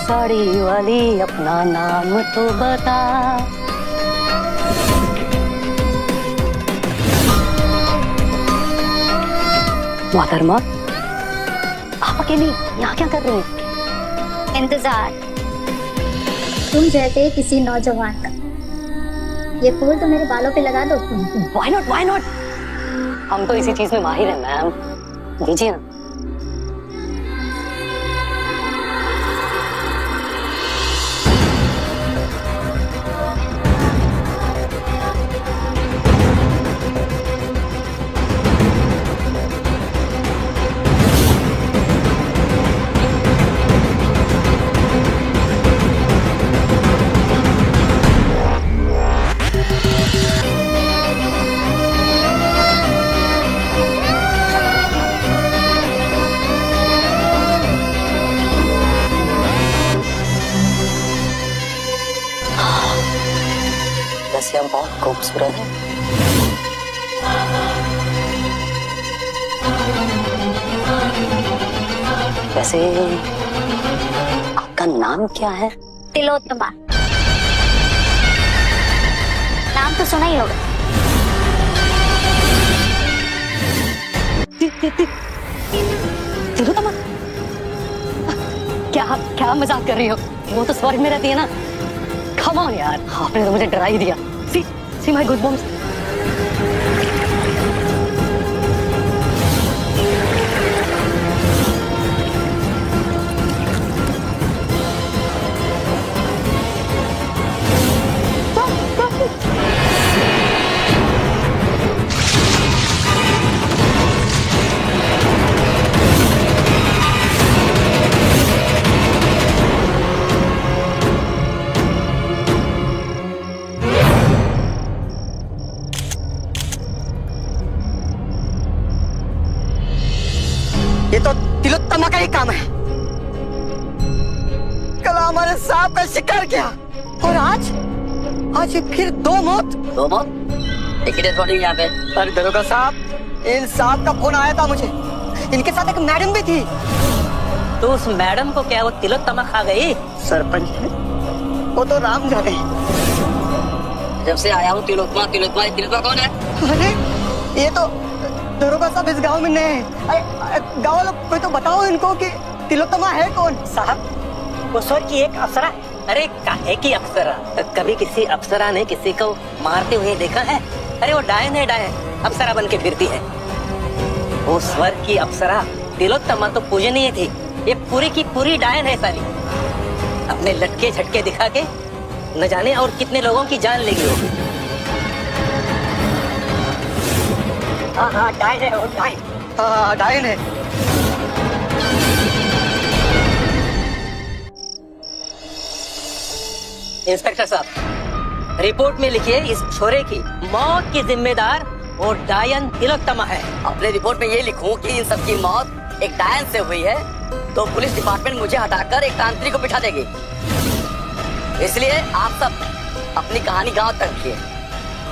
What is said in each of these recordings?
साड़ी वाली अपना नाम तो बता। मोहतरमा, आप अकेली यहाँ क्या कर रही हैं? इंतजार तुम जैसे किसी नौजवान का। ये फूल तो मेरे बालों पे लगा दो। Why not? Why not? हम तो इसी चीज में माहिर हैं मैम, दीजिए ना। वैसे हम बहुत खूबसूरत हैं। वैसे आपका नाम क्या है? तिलोत्तमा। नाम तो सुना ही होगा। तिलोत्तमा? क्या मजाक कर रही हो? वो तो स्वर्ग में रहती है ना। Come on यार, आपने तो मुझे डरा ही दिया। See my goosebumps. ये तो तिलोत्तमा का ही काम है। कल हमारे सांप का शिकार किया और आज ये फिर दो मौत। एक डेड बॉडी यहाँ पे। अरे दरोगा साहब, इन सांप का फोन आया था मुझे। इनके साथ एक मैडम भी थी। तो उस मैडम को क्या वो तिलोत्तमा खा गई? सरपंच है, वो तो राम जाने। जब से आया हूँ तिलोत्तमा कौन है? अरे ये तो दरोगा साहब इस गांव में नए हैं। गांव लोग कोई तो बताओ इनको कि तिलोत्तमा है कौन। साहब, वो स्वर्ग की एक अप्सरा। अरे काहे की अप्सरा? कभी किसी अप्सरा ने किसी को मारते हुए देखा है? अरे वो डायन है, डायन अप्सरा बन के फिरती है। वो स्वर्ग की अप्सरा तिलोत्तमा तो पूजनीय थी। ये पूरी की पूरी डायन है साली। अपने लटके झटके दिखा के न जाने और कितने लोगों की जान लेगी वो। हाँ डायन है वो, डायन। हाँ डायन है। इंस्पेक्टर साहब, रिपोर्ट में लिखिए इस छोरे की मौत की जिम्मेदार वो डायन तिलोत्तमा है। अपने रिपोर्ट में ये लिखूं कि इन सबकी मौत एक डायन से हुई है तो पुलिस डिपार्टमेंट मुझे हटाकर एक तांत्रिक को बिठा देगी। इसलिए आप सब अपनी कहानी गांव तक रखिए,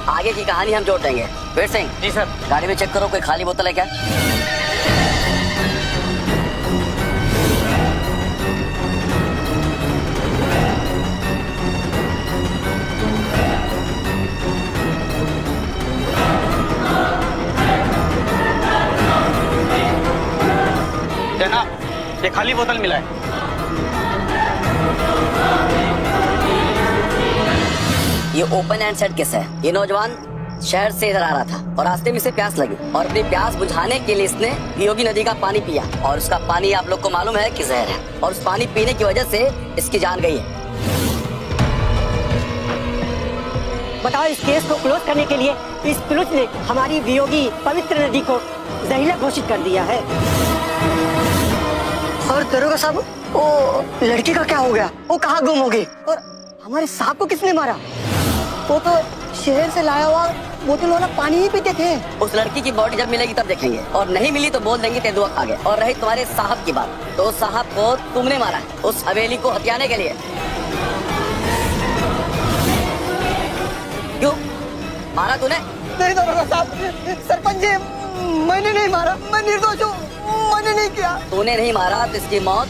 आगे की कहानी हम जोड़ देंगे। वीर सिंह। जी सर। गाड़ी में चेक करो कोई खाली बोतल है क्या। जनाब, ये खाली बोतल मिला है। ये ओपन एंड सेट केस है। ये नौजवान शहर से इधर आ रहा था और रास्ते में इसे प्यास लगी और अपनी प्यास बुझाने के लिए इसने वियोगी नदी का पानी पिया और उसका पानी आप लोग को मालूम है कि जहर है और उस पानी पीने की वजह से इसकी जान गई है। बताओ, इस केस को क्लोज करने के लिए इस पुलिस ने हमारी वियोगी पवित्र नदी को जहरीला घोषित कर दिया है। और दरोगा साहब, वो लड़की का क्या हो गया? वो कहाँ गुम हो गई? और हमारे सांप को किसने मारा? वो तो शहर से लाया हुआ बोतल वाला पानी ही पीते थे। उस लड़की की बॉडी जब मिलेगी तब देखेंगे और नहीं मिली तो बोल देंगे तेंदुआ खा गए। और रही तुम्हारे साहब की बात, तो साहब को तुमने मारा है उस हवेली को हथियाने के लिए। क्यों मारा तूने? नहीं दरोगा साहब, सरपंच जी, मैंने नहीं मारा, मैं निर्दोष हूँ, मैंने नहीं किया। तूने नहीं मारा तो इसकी मौत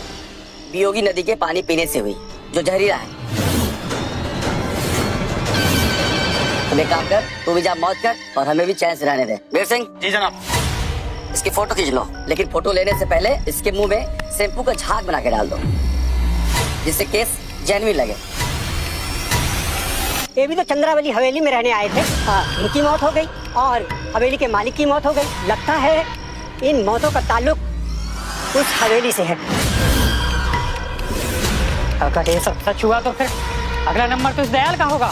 वियोगी नदी के पानी पीने से हुई, जो जहरीला है। तुम एक काम कर, तू भी जा मौत कर और हमें भी चैन से रहने दे। वीर सिंह, जी जनाब। इसकी फोटो खींच लो, लेकिन फोटो लेने से पहले इसके मुंह में शैम्पू का झाग बना के डाल दो, जिससे केस जेन्युइन लगे। ये भी तो चंद्रावली हवेली में रहने आए थे। इनकी मौत हो गई और हवेली के मालिक की मौत हो गई। लगता है इन मौतों का ताल्लुक उस हवेली से है। अगर ये सब सच हुआ तो फिर अगला नंबर तो इस दयाल का होगा।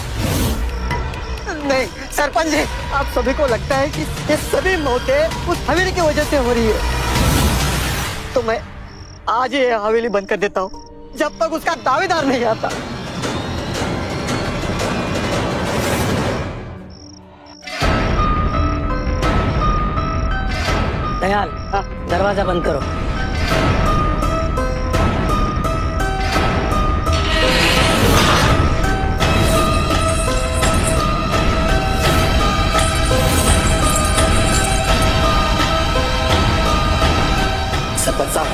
नहीं सरपंच जी, आप सभी को लगता है कि ये सभी मौतें उस हवेली की वजह से हो रही है, तो मैं आज ये हवेली बंद कर देता हूँ जब तक उसका दावेदार नहीं आता। दयाल, दरवाजा बंद करो। सरपंच साहब,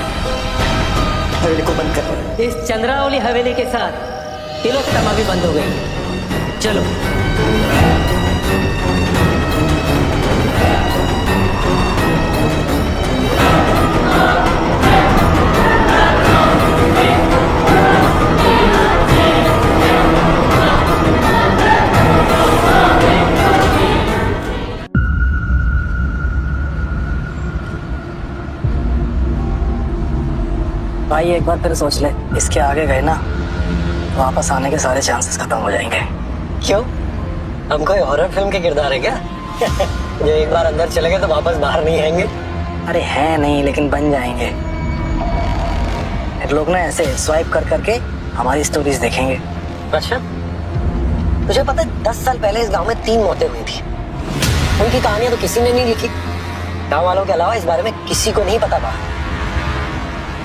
हवेली को बंद कर। इस चंद्रावली हवेली के साथ तिलोत्तमा भी बंद हो गई। चलो। भाई एक बार फिर सोच ले, इसके आगे गए ना वापस आने के सारे चांसेस खत्म हो जाएंगे। क्यों? हम कोई हॉरर फिल्म के किरदार है क्या? जो एक बार अंदर चले गए तो वापस बाहर नहीं आएंगे? अरे हैं नहीं, लेकिन बन जाएंगे। लोग ना ऐसे स्वाइप कर करके हमारी स्टोरीज देखेंगे। अच्छा, तुझे पता है 10 साल पहले इस गांव में 3 मौतें हुई थी। उनकी कहानियां तो किसी ने नहीं लिखी। गांव वालों के अलावा इस बारे में किसी को नहीं पता था।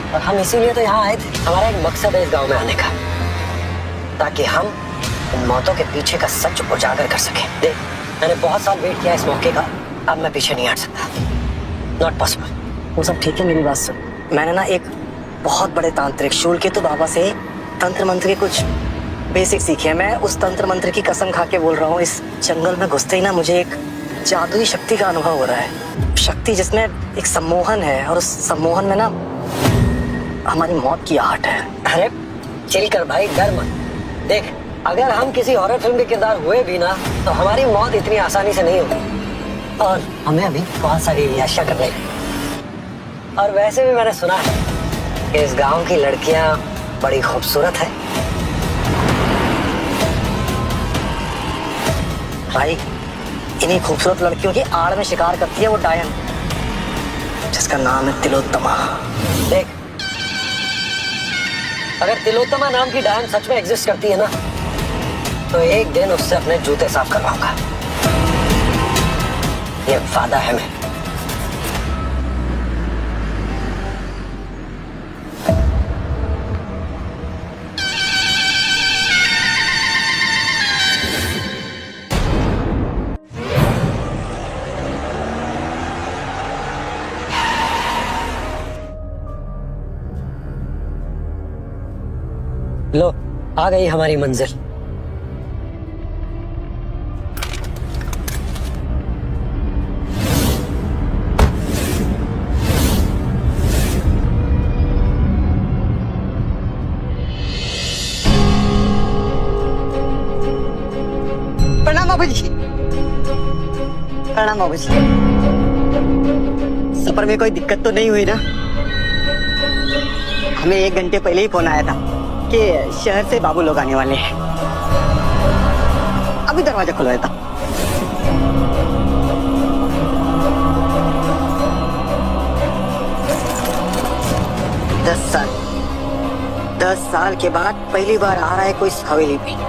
और हम इसीलिए तो यहाँ आए थे। हमारा एक मकसद है इस गांव में आने का, ताकि हम इन मौतों के पीछे का सच उजागर कर सकें। देख, मैंने बहुत साल वेट किया इस मौके का, अब मैं पीछे नहीं हट सकता। Not possible. वो सब ठीक है, मेरी बात सुन। मैंने ना एक बहुत बड़े तांत्रिक शूलकेतु बाबा से तंत्र मंत्र के कुछ बेसिक सीखे हैं। मैं उस तंत्र मंत्र की कसम खा के बोल रहा हूँ, इस जंगल में घुसते ही ना मुझे एक जादुई शक्ति का अनुभव हो रहा है। शक्ति जिसमें एक सम्मोहन है, और उस सम्मोहन में ना हमारी मौत की आहट है। अरे चिल कर भाई, डर मत। देख, अगर हम किसी हॉरर फिल्म के किरदार हुए भी ना, तो हमारी मौत इतनी आसानी से नहीं होगी। और हमें अभी बहुत सारी याशा करने हैं। और वैसे भी मैंने सुना है कि इस गांव की लड़कियां बड़ी खूबसूरत है। भाई, इन्हीं खूबसूरत लड़कियों की आड़ में शिकार करती है वो डायन, जिसका नाम है तिलोत्तमा। देख, अगर तिलोत्तमा नाम की डायन सच में एग्जिस्ट करती है ना, तो एक दिन उससे अपने जूते साफ करवाऊंगा। ये वादा है मैं। लो, आ गई हमारी मंजिल। प्रणाम बाबू जी। प्रणाम बाबू जी। सफर में कोई दिक्कत तो नहीं हुई ना? हमें 1 घंटे पहले ही फोन आया था कि शहर से बाबू लोग आने वाले हैं। अभी दरवाजा खुलवाया था। दस साल के बाद पहली बार आ रहा है कोई इस हवेली पे।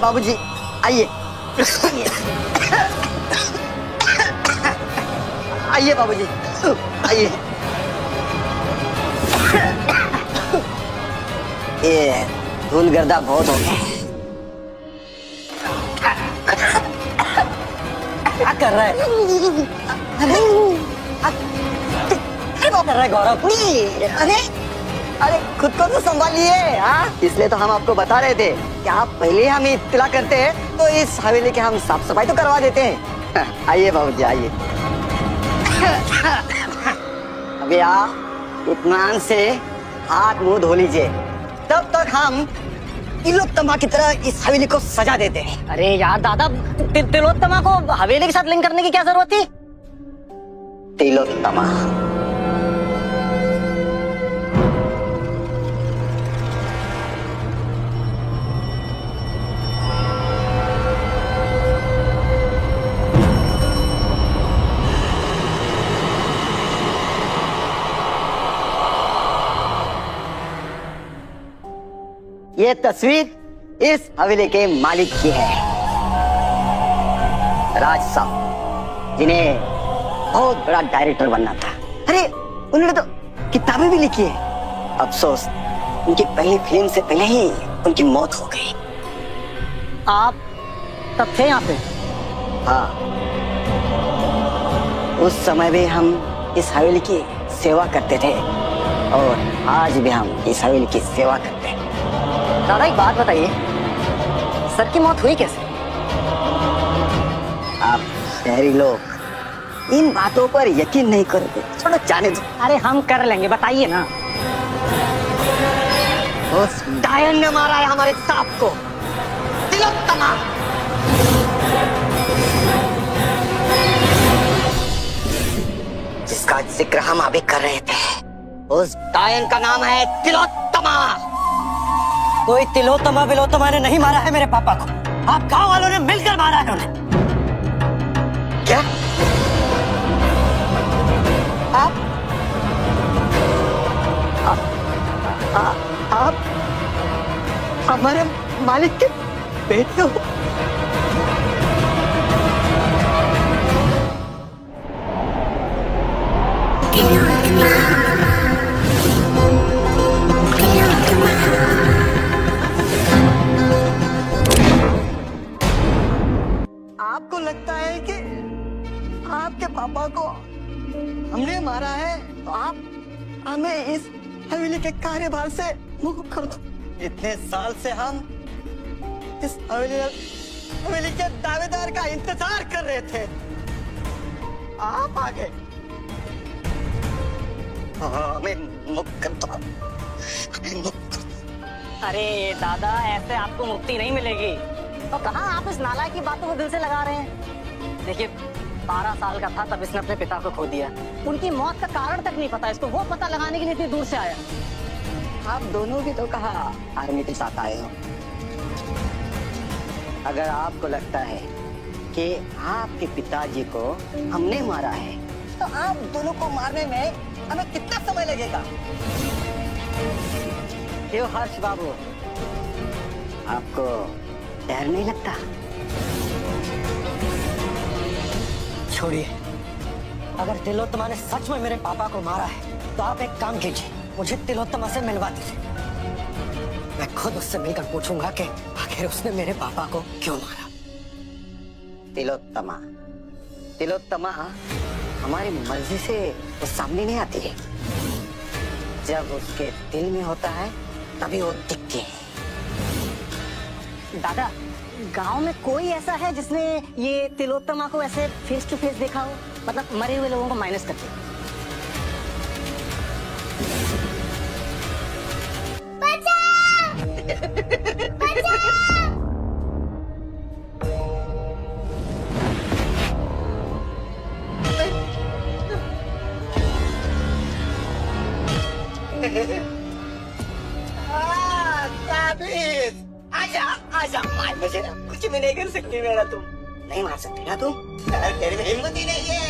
बाबूजी, आइए आइए बाबूजी, आइए। ये धूल गर्दा बहुत हो गया। क्या कर रहा है? क्या कर रहा है गौरव? अरे अरे खुद को तो संभालिए। हाँ, इसलिए तो हम आपको बता रहे थे कि आप पहले हम इत्तला करते हैं तो इस हवेली के हम साफ सफाई तो करवा देते हैं। आइए बाबूजी, आइए। अभी आप इत्मीनान से हाथ मुंह धो लीजिए, तब तक हम तिलोत्तमा की तरह इस हवेली को सजा देते हैं। अरे यार दादा, तिलोत्तमा को हवेली के साथ लिंक करने की क्या जरूरत थी? तिलोत्तमा ये तस्वीर इस हवेली के मालिक की है, राज साहब, जिन्हें बहुत बड़ा डायरेक्टर बनना था। अरे उन्होंने तो किताबें भी लिखी है। अफसोस उनकी पहली फिल्म से पहले ही उनकी मौत हो गई। आप तब थे यहाँ पे? हाँ, उस समय भी हम इस हवेली की सेवा करते थे और आज भी हम इस हवेली की सेवा करते हैं। दादा एक बात बताइए, सर की मौत हुई कैसे? आप शहरी लोग इन बातों पर यकीन नहीं करोगे, छोड़ो जाने दो। अरे हम कर लेंगे, बताइए ना। उस डायन ने मारा है हमारे सांप को, तिलोत्तमा। जिसका जिक्र हम अभी कर रहे थे, उस डायन का नाम है तिलोत्तमा। कोई तिलोत्तमा विलोत्तमा ने नहीं मारा है मेरे पापा को, आप गांव वालों ने मिलकर मारा है उन्हें। क्या आप हमारे मालिक के बेटे हो? आपको लगता है कि आपके पापा को हमने मारा है तो आप हमें इस हवेली के कार्यभार से मुक्त कर दो। इतने साल से हम इस हवेली के दावेदार का इंतजार कर रहे थे, आप आ गए। हमें मुक्त कर दो, हमें मुक्त कर दो। अरे दादा, ऐसे आपको मुक्ति नहीं मिलेगी। तो कहाँ आप इस नालायक की बातों को दिल से लगा रहे हैं? देखिए, 12 साल का था तब इसने अपने पिता को खो दिया। उनकी मौत का कारण तक नहीं पता इसको, वो पता लगाने के लिए इतनी दूर से आया। आप दोनों भी तो कहा आर्मी के साथ आए हो। अगर आपको लगता है कि आपके पिताजी को हमने मारा है तो आप दोनों को मारने में हमें कितना समय लगेगा? क्यों हर्ष बाबू, आपको डर नहीं लगता? छोड़िए, अगर तिलोत्तमा ने सच में मेरे पापा को मारा है तो आप एक काम कीजिए, मुझे तिलोत्तमा से मिलवा दीजिए। मैं खुद उससे मिलकर पूछूंगा कि आखिर उसने मेरे पापा को क्यों मारा। तिलोत्तमा, तिलोत्तमा हमारी मर्जी से वो सामने नहीं आती है। जब उसके दिल में होता है तभी वो दिखती है। दादा, गांव में कोई ऐसा है जिसने ये तिलोत्तमा को ऐसे फेस टू फेस देखा हो, मतलब मरे हुए लोगों को माइनस करके? आजा आजा, मार मुझे ना, कुछ भी नहीं कर सकती मेरा तुम। नहीं मार सकती ना तुम, तेरे में हिम्मत ही नहीं है।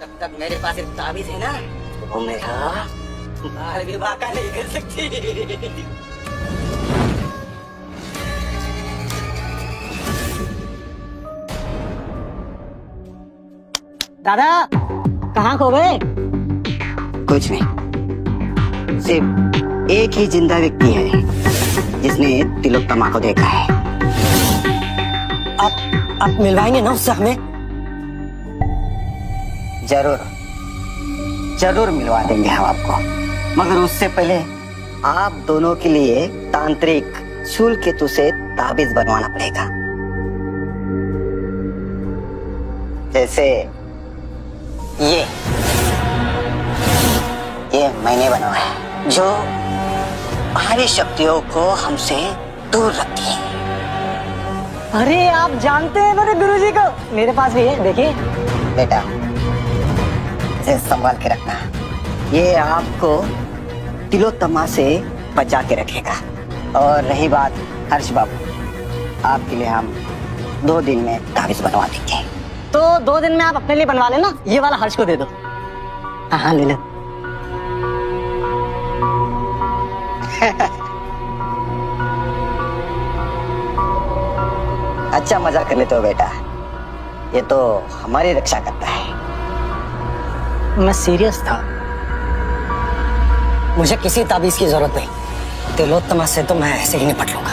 जब तक मेरे पास एक ताबीज है ना, वो मेरा बाल विवाह का नहीं कर सकती। दादा कहाँ खो गए? कुछ नहीं, सिर्फ एक ही जिंदा व्यक्ति है जिसने तिलोत्तमा को देखा है। आप मिलवाएंगे ना उससे हमें? जरूर मिलवा देंगे हम आपको, मगर उससे पहले आप दोनों के लिए तांत्रिक शूल केतु से ताबीज बनवाना पड़ेगा। जैसे ये मैंने बनवाया, जो बाहरी शक्तियों को हमसे दूर रखती है। अरे आप जानते हैं मेरे गुरुजी को? मेरे पास भी है, देखिए। बेटा इसे संभाल के रखना, ये आपको तिलोत्तमा से बचा के रखेगा। और रही बात हर्ष बाबू, आपके लिए हम 2 दिन में ताबीज बनवा देंगे। तो 2 दिन में आप अपने लिए बनवा लेना, ये वाला हर्ष को दे दो। हाँ ले लो। अच्छा मजा कर लेते हो बेटा, ये तो हमारी रक्षा करता है। मैं सीरियस था। मुझे किसी ताबीज की जरूरत नहीं, तिलोत्तमा से तो मैं ऐसे ही निपट लूंगा।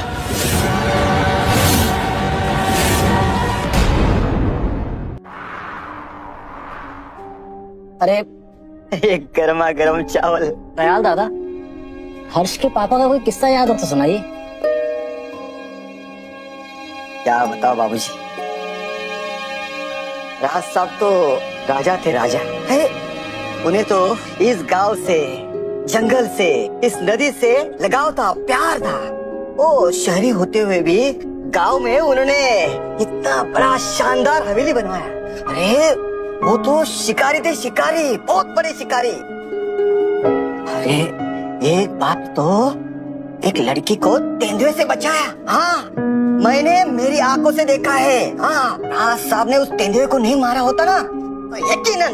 अरे एक गर्मा गर्म चावल। दयाल दादा, हर्ष के पापा का कोई किस्सा याद हो तो सुनाइए। क्या बताओ बाबूजी, राज साहब तो राजा थे, राजा है। उन्हें तो इस गांव से, जंगल से, इस नदी से लगाव था, प्यार था। ओ शहरी होते हुए भी गांव में उन्होंने इतना बड़ा शानदार हवेली बनवाया। अरे वो तो शिकारी थे, शिकारी, बहुत बड़े शिकारी। अरे एक बात तो, एक लड़की को तेंदुए से बचाया। हाँ, मैंने मेरी आंखों से देखा है। हाँ, राज साहब ने उस तेंदुए को नहीं मारा होता ना, तो यकीनन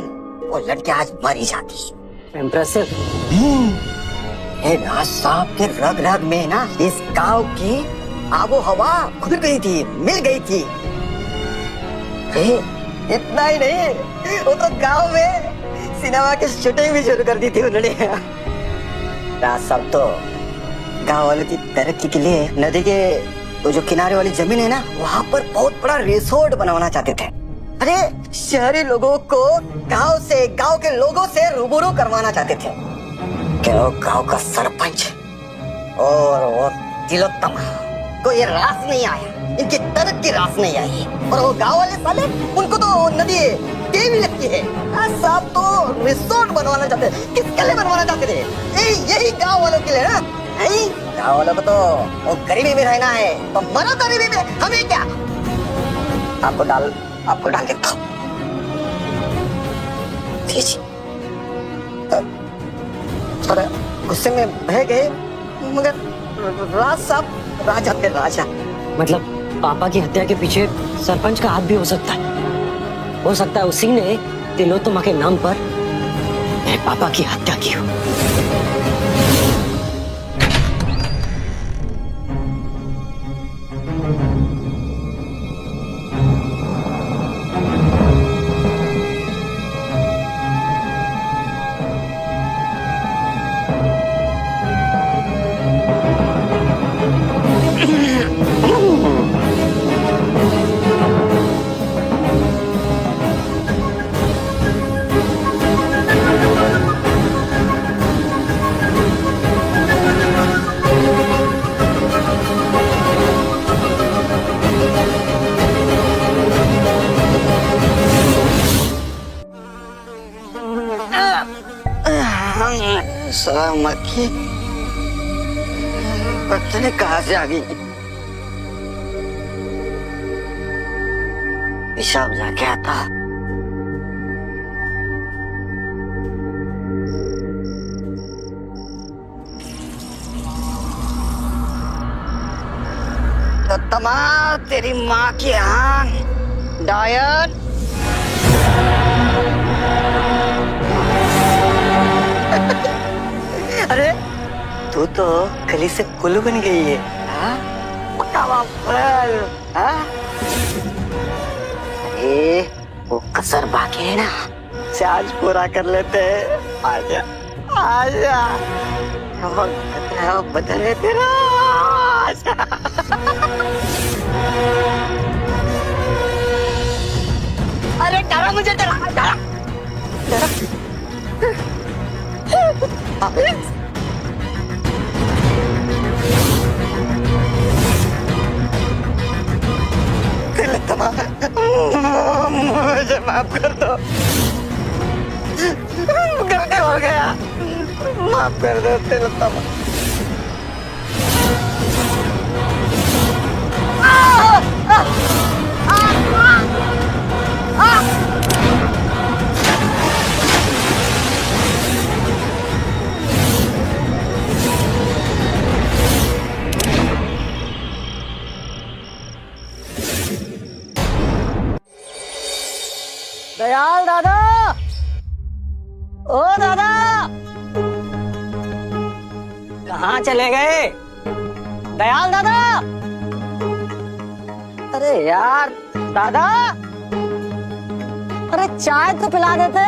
वो लड़की आज मरी जाती। इम्प्रेसिव। राज साहब के रग रग में ना इस गांव की आबो हवा खुल गई थी, मिल गई थी। इतना ही नहीं, वो तो गांव में सिनेमा की शूटिंग भी शुरू कर दी थी उन्होंने। राज साहब तो गांव वालों की तरक्की के लिए नदी के वो जो किनारे वाली जमीन है ना, वहाँ पर बहुत बड़ा रिसोर्ट बनवाना चाहते थे। अरे शहरी लोगों को गांव से, गांव के लोगों से रूबरू करवाना चाहते थे। क्या गांव का सरपंच और वो तिलोत्तमा को ये रास नहीं आया, इनकी तरक्की रास नहीं आई। और वो गांव वाले साले, उनको तो नदी देवी लगती है। साहब तो रिसोर्ट बनवाना चाहते थे। किसके लिए बनवाना चाहते थे? यही गांव वालों के लिए ना। गांव वालों को तो वो गरीबी में रहना है, तो मरो गरीबी में, हमें क्या। आपको डाल देता हूँ। थोड़ा गुस्से में बह गए, मगर राज साहब राजा थे, राजा। मतलब पापा की हत्या के पीछे सरपंच का हाथ भी हो सकता है। हो सकता है उसी ने तिलोत्तमा के नाम पर मेरे पापा की हत्या की हो। मक्खी पता नहीं कहाँ से आ गई। पेशाब जाके आता। तो तमाम तेरी माँ की आन डायन। अरे तू तो कली से कुल्लू बन गई है। हाँ? अरे वो कसर बाकी है ना, से आज पूरा कर लेते हैं। आजा आजा, बहुत खतरा बदल है तेरा। आजा। अरे डरा मुझे, डरा डरा डरा। मुझे माफ कर दो, गलती हो गया, माफ कर दो तिलोत्तमा। दयाल दादा, ओ दादा, कहाँ चले गए दयाल दादा? अरे यार दादा, अरे चाय तो पिला देते।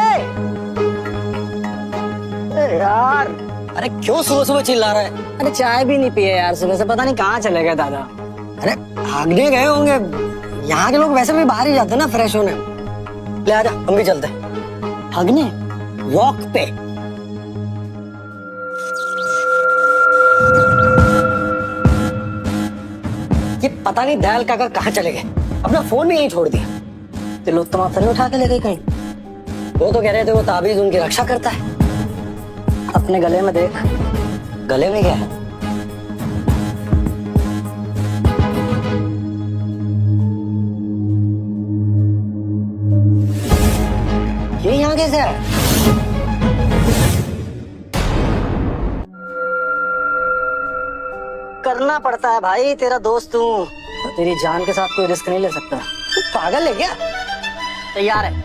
अरे यार, अरे क्यों सुबह सुबह चिल्ला रहा है? अरे चाय भी नहीं पिए यार सुबह से, पता नहीं कहाँ चले गए दादा। अरे भागने गए होंगे, यहाँ के लोग वैसे भी बाहर ही जाते हैं ना फ्रेश होने। ले आजा, हम भी चलते हैं भागने, वॉक पे। ये पता नहीं दयाल काका कहाँ चले गए, अपना फोन भी यहीं छोड़ दिया। तिलोत्तमा फिर उठा के ले गए कहीं। वो तो कह रहे थे वो ताबीज उनकी रक्षा करता है। अपने गले में देख, गले में क्या है? ये यहाँ कैसे है? करना पड़ता है भाई, तेरा दोस्त हूँ, तेरी जान के साथ कोई रिस्क नहीं ले सकता। तू पागल है क्या? तैयार है?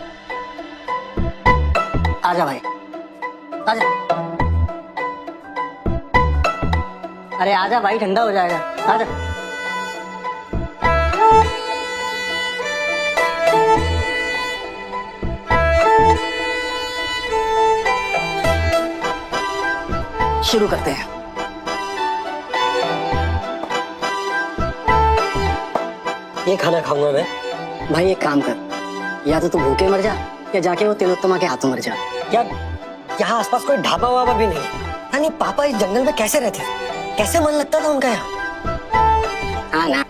आजा भाई, आजा। अरे आजा भाई, ठंडा हो जाएगा, आजा। शुरू करते हैं। ये खाना खाऊंगा मैं। भाई एक काम कर, या तो तू भूखे मर जा या जाके वो तिलोत्तमा के हाथों मर जा। यार यहाँ आसपास कोई ढाबा वाबा भी नहीं है। यानी पापा इस जंगल में कैसे रहते थे? कैसे मन लगता था उनका यहाँ? हाँ ना।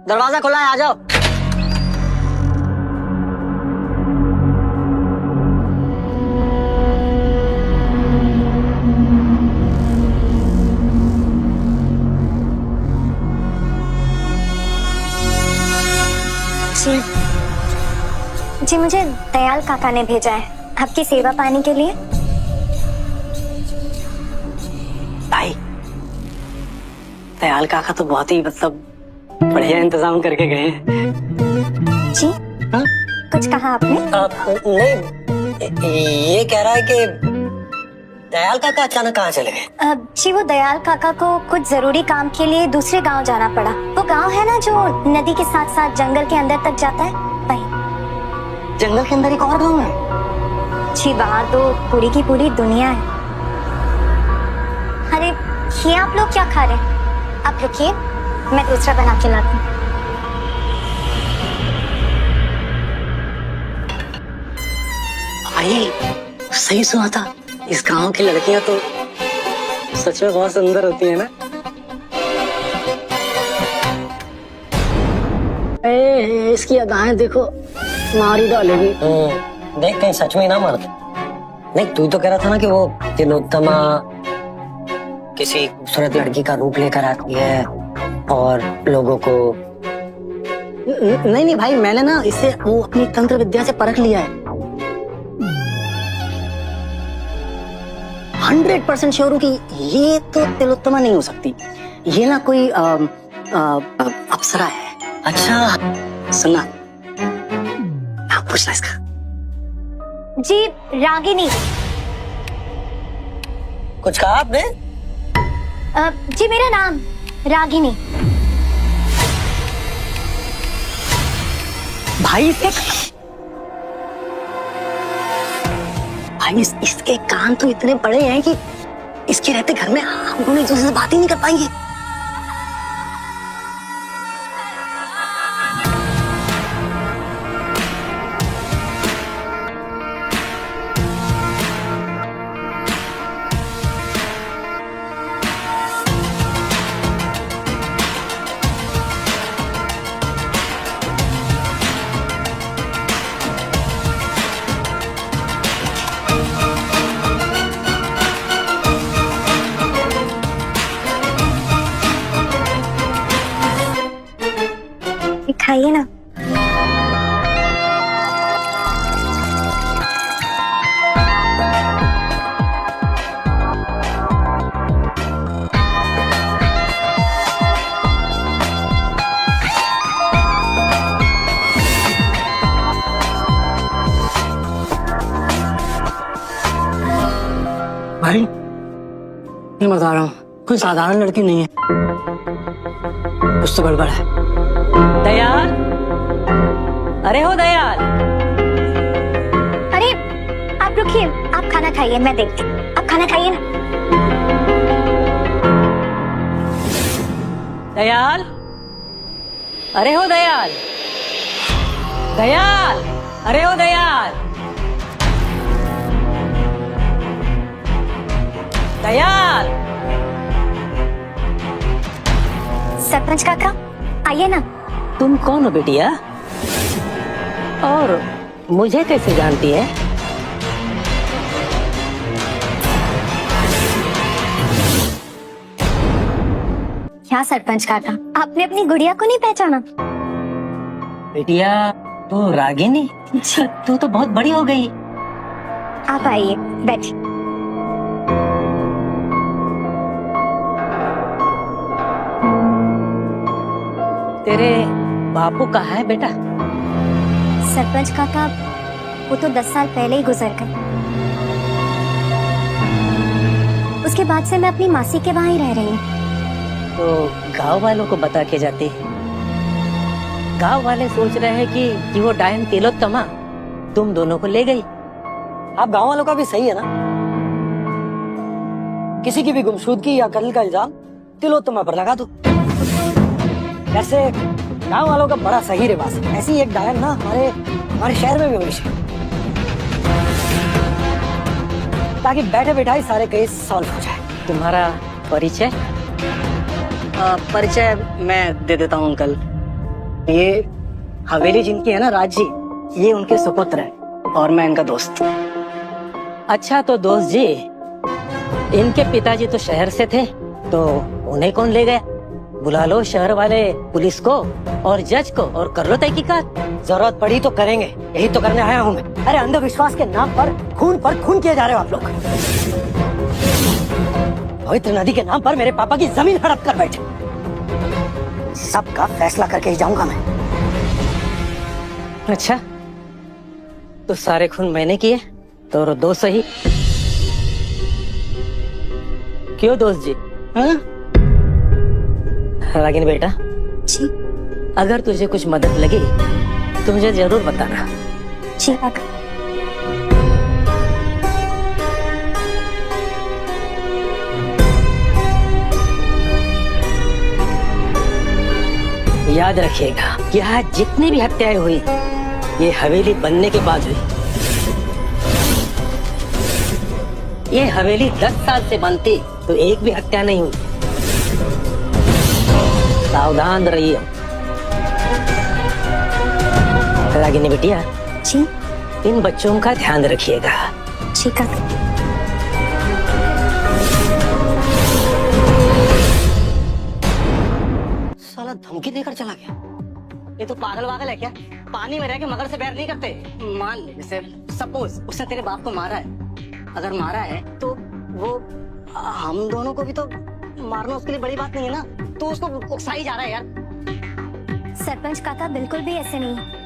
दरवाजा खुला है, आ जाओ। जी मुझे दयाल काका ने भेजा है आपकी सेवा पाने के लिए। ताई, दयाल काका तो बहुत ही मतलब बढ़िया इंतजाम करके गए हैं। जी हाँ? कुछ कहा आपने? नहीं, ये कह रहा है कि दयाल काका अचानक कहाँ चले गए? जी वो दयाल काका को कुछ जरूरी काम के लिए दूसरे गांव जाना पड़ा। वो गांव है ना जो नदी के साथ साथ जंगल के अंदर तक जाता है, वही। जंगल के अंदर एक और गांव है। जी बाहर तो पूरी की पूरी दुनिया है। अरे ये आप लोग क्या खा रहे हैं? आप रुकिए, मैं दूसरा बना के लाती हूँ। भाई सही सुना था, इस गांव की लड़कियां तो सच में बहुत सुंदर होती है ना। इसकी अदाएं देखो, मारी डालेगी। देख कहीं सच में ना मारते। नहीं तू तो कह रहा था ना कि वो तिलोत्तमा किसी खूबसूरत लड़की का रूप लेकर आती है और लोगों को। नहीं नहीं भाई, मैंने ना इसे वो अपनी तंत्र विद्या से परख लिया है। 100% श्योर हूँ कि ये तो तिलोत्तमा नहीं हो सकती। ये ना कोई अप्सरा है। अच्छा सुना, आप पूछना इसका। जी रागिनी। कुछ कहा आपने? जी मेरा नाम रागिनी। भाई इसके कान तो इतने बड़े हैं कि इसके रहते घर में हम दोनों एक दूसरे से बात ही नहीं कर पाएंगे। खाइए ना। भाई मैं बता रहा हूँ, कोई साधारण लड़की नहीं है, कुछ तो गड़बड़ है। दयाल, अरे हो दयाल। अरे आप रुकिए, आप खाना खाइए, मैं देखती हूँ। आप खाना खाइए ना। दयाल, अरे हो दयाल। दयाल, अरे हो दयाल। दयाल। सरपंच काका आइए ना। तुम कौन हो बेटिया? और मुझे कैसे जानती है? क्या सरपंच काका, आपने अपनी गुड़िया को नहीं पहचाना? बेटिया तू रागिनी, तू तो बहुत बड़ी हो गई। आप आइए, बैठिए। तेरे बापू कहाँ है बेटा? सरपंच काका वो तो 10 साल पहले ही गुजर गए। उसके बाद से मैं अपनी मासी के वहां ही रह रही हूँ। तो गांव वालों को बता के जाती। गांव वाले सोच रहे हैं कि वो डायन तिलोत्तमा तुम दोनों को ले गई। आप गांव वालों का भी सही है ना, किसी की भी गुमशुदगी या कत्ल का इल्जाम तिलोत्तमा पर लगा दो। वैसे गांव वालों का बड़ा सही रिवाज है, ऐसी एक डायन ना हमारे शहर में भी होनी चाहिए, ताकि बैठे बैठाए सारे केस सॉल्व हो जाए। तुम्हारा परिचय? परिचय मैं दे देता हूँ अंकल। ये हवेली जिनकी है ना राज जी, ये उनके सुपुत्र है और मैं इनका दोस्त। अच्छा तो दोस्त जी, इनके पिताजी तो शहर से थे, तो उन्हें कौन ले गया? बुला लो शहर वाले पुलिस को और जज को और कर लो तहकीकात। जरूरत पड़ी तो करेंगे, यही तो करने आया हूँ मैं। अरे अंधविश्वास के नाम पर खून किए जा रहे हो आप लोग। पवित्र नदी के नाम पर मेरे पापा की जमीन हड़प कर बैठे। सबका फैसला करके ही जाऊंगा मैं। अच्छा तो सारे खून मैंने किए तो दो सही। क्यों दोस्त जी? हाँ? रागिनी बेटा जी अगर तुझे कुछ मदद लगे तो मुझे जरूर बताना। जी काका। याद रखिएगा, यहाँ जितनी भी हत्याएं हुई ये हवेली बनने के बाद हुई। ये हवेली 10 साल से बनती तो एक भी हत्या नहीं हुई। सावधान रहिए। रागिनी बिटिया, जी इन बच्चों का ध्यान रखिएगा। जी काका। साला धमकी देकर चला गया। ये तो पागल वागल है क्या? पानी में रह के मगर से बैर नहीं करते। मान ले, जैसे सपोज उसने तेरे बाप को मारा है, अगर मारा है तो वो हम दोनों को भी तो मारना उसके लिए बड़ी बात नहीं है ना, तो उसको उकसाई जा रहा है यार। सरपंच काका बिल्कुल भी ऐसे नहीं है,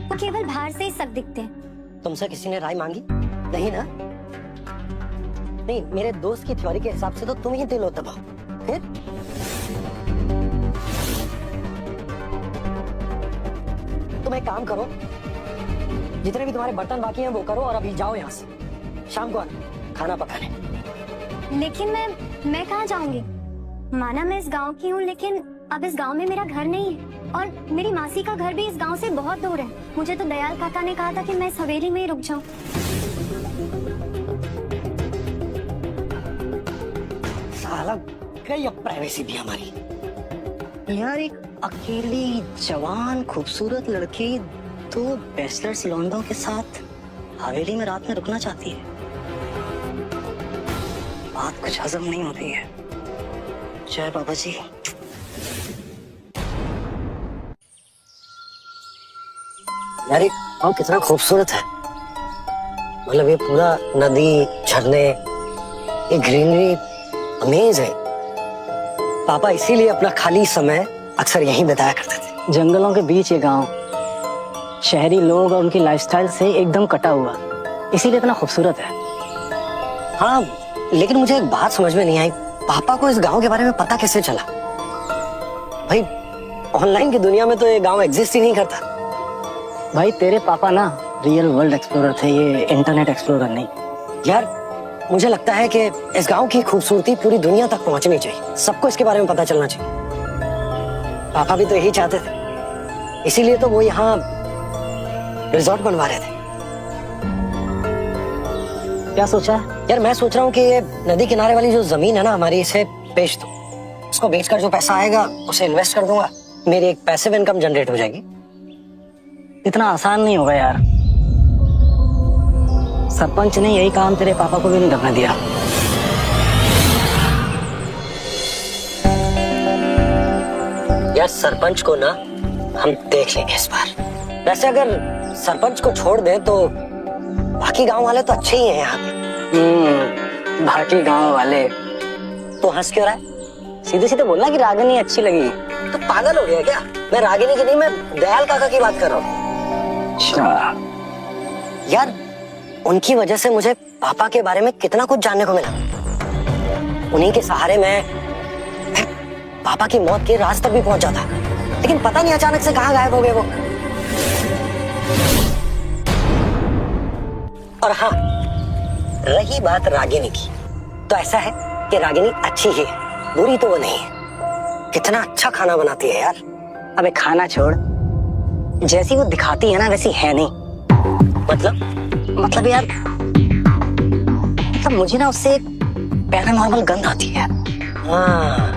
वो केवल बाहर से ही सब दिखते हैं। तुमसे किसी ने राय मांगी? नहीं ना? नहीं, मेरे दोस्त की थ्योरी के हिसाब से तो तुम ही दिल हो दबाओ। फिर तुम एक काम करो, जितने भी तुम्हारे बर्तन बाकी हैं वो करो और अभी जाओ यहाँ से। शाम को आना खाना पकाने। लेकिन मैं कहाँ जाऊंगी? माना मैं इस गांव की हूँ, लेकिन अब इस गांव में मेरा घर नहीं है और मेरी मासी का घर भी इस गांव से बहुत दूर है। मुझे तो दयाल काका ने कहा था कि मैं इस हवेली में ही रुक जाऊं। साला गई अब प्राइवेसी भी हमारी। यार एक अकेली जवान खूबसूरत लड़की दो बैचलर्स लौंडों के साथ हवेली में रात में रुकना चाहती है। बात कुछ हजम नहीं हो रही है। जय बाबा जी। यार ये गाँव कितना खूबसूरत है। मतलब ये पूरा नदी, झरने, ये ग्रीनरी अमेज है। पापा इसीलिए अपना खाली समय अक्सर यहीं बिताया करते थे। जंगलों के बीच ये गांव शहरी लोग और उनकी लाइफस्टाइल से एकदम कटा हुआ, इसीलिए इतना खूबसूरत है। हाँ, लेकिन मुझे एक बात समझ में नहीं आई, पापा को इस गांव के बारे में पता कैसे चला? भाई ऑनलाइन की दुनिया में तो ये गांव एग्जिस्ट ही नहीं करता। भाई तेरे पापा ना रियल वर्ल्ड एक्सप्लोरर थे, ये इंटरनेट एक्सप्लोरर नहीं। यार मुझे लगता है कि इस गांव की खूबसूरती पूरी दुनिया तक पहुंचनी चाहिए, सबको इसके बारे में पता चलना चाहिए। पापा भी तो यही चाहते थे, इसीलिए तो वो यहाँ रिजॉर्ट बनवा रहे थे। क्या सोचा है? यार मैं सोच रहा हूँ कि ये नदी किनारे वाली जो जमीन है ना हमारी, इसे बेच दो। उसको बेचकर जो पैसा आएगा उसे इन्वेस्ट कर दूंगा, मेरी एक पैसिव इनकम जनरेट हो जाएगी। इतना आसान नहीं होगा यार। सरपंच ने यही काम तेरे पापा को भी नहीं करने दिया। यार सरपंच को ना हम देख लेंगे इस बार। वैसे अगर सरपंच को छोड़ दें तो बाकी गांव वाले तो अच्छे ही हैं यहाँ पे। बाकी गांव वाले तो हंस क्यों रहा है? सीधे सीधे बोलना कि रागिनी अच्छी लगी। तो पागल हो गया क्या? मैं रागिनी की नहीं, मैं दयाल काका की बात कर रहा हूँ। अच्छा यार उनकी वजह से मुझे पापा के बारे में कितना कुछ जानने को मिला। उन्हीं के सहारे मैं पापा की मौत के राज तक भी पहुंचा था, लेकिन पता नहीं अचानक से कहाँ गायब हो गए वो। और हाँ, रही बात रागिनी की, तो ऐसा है कि रागिनी अच्छी ही है, बुरी तो वो नहीं है। कितना अच्छा खाना बनाती है यार। अबे खाना छोड़, जैसी वो दिखाती है ना वैसी है नहीं। मतलब यार, मतलब मुझे ना उससे एक पैरानॉर्मल गंध आती है। हाँ,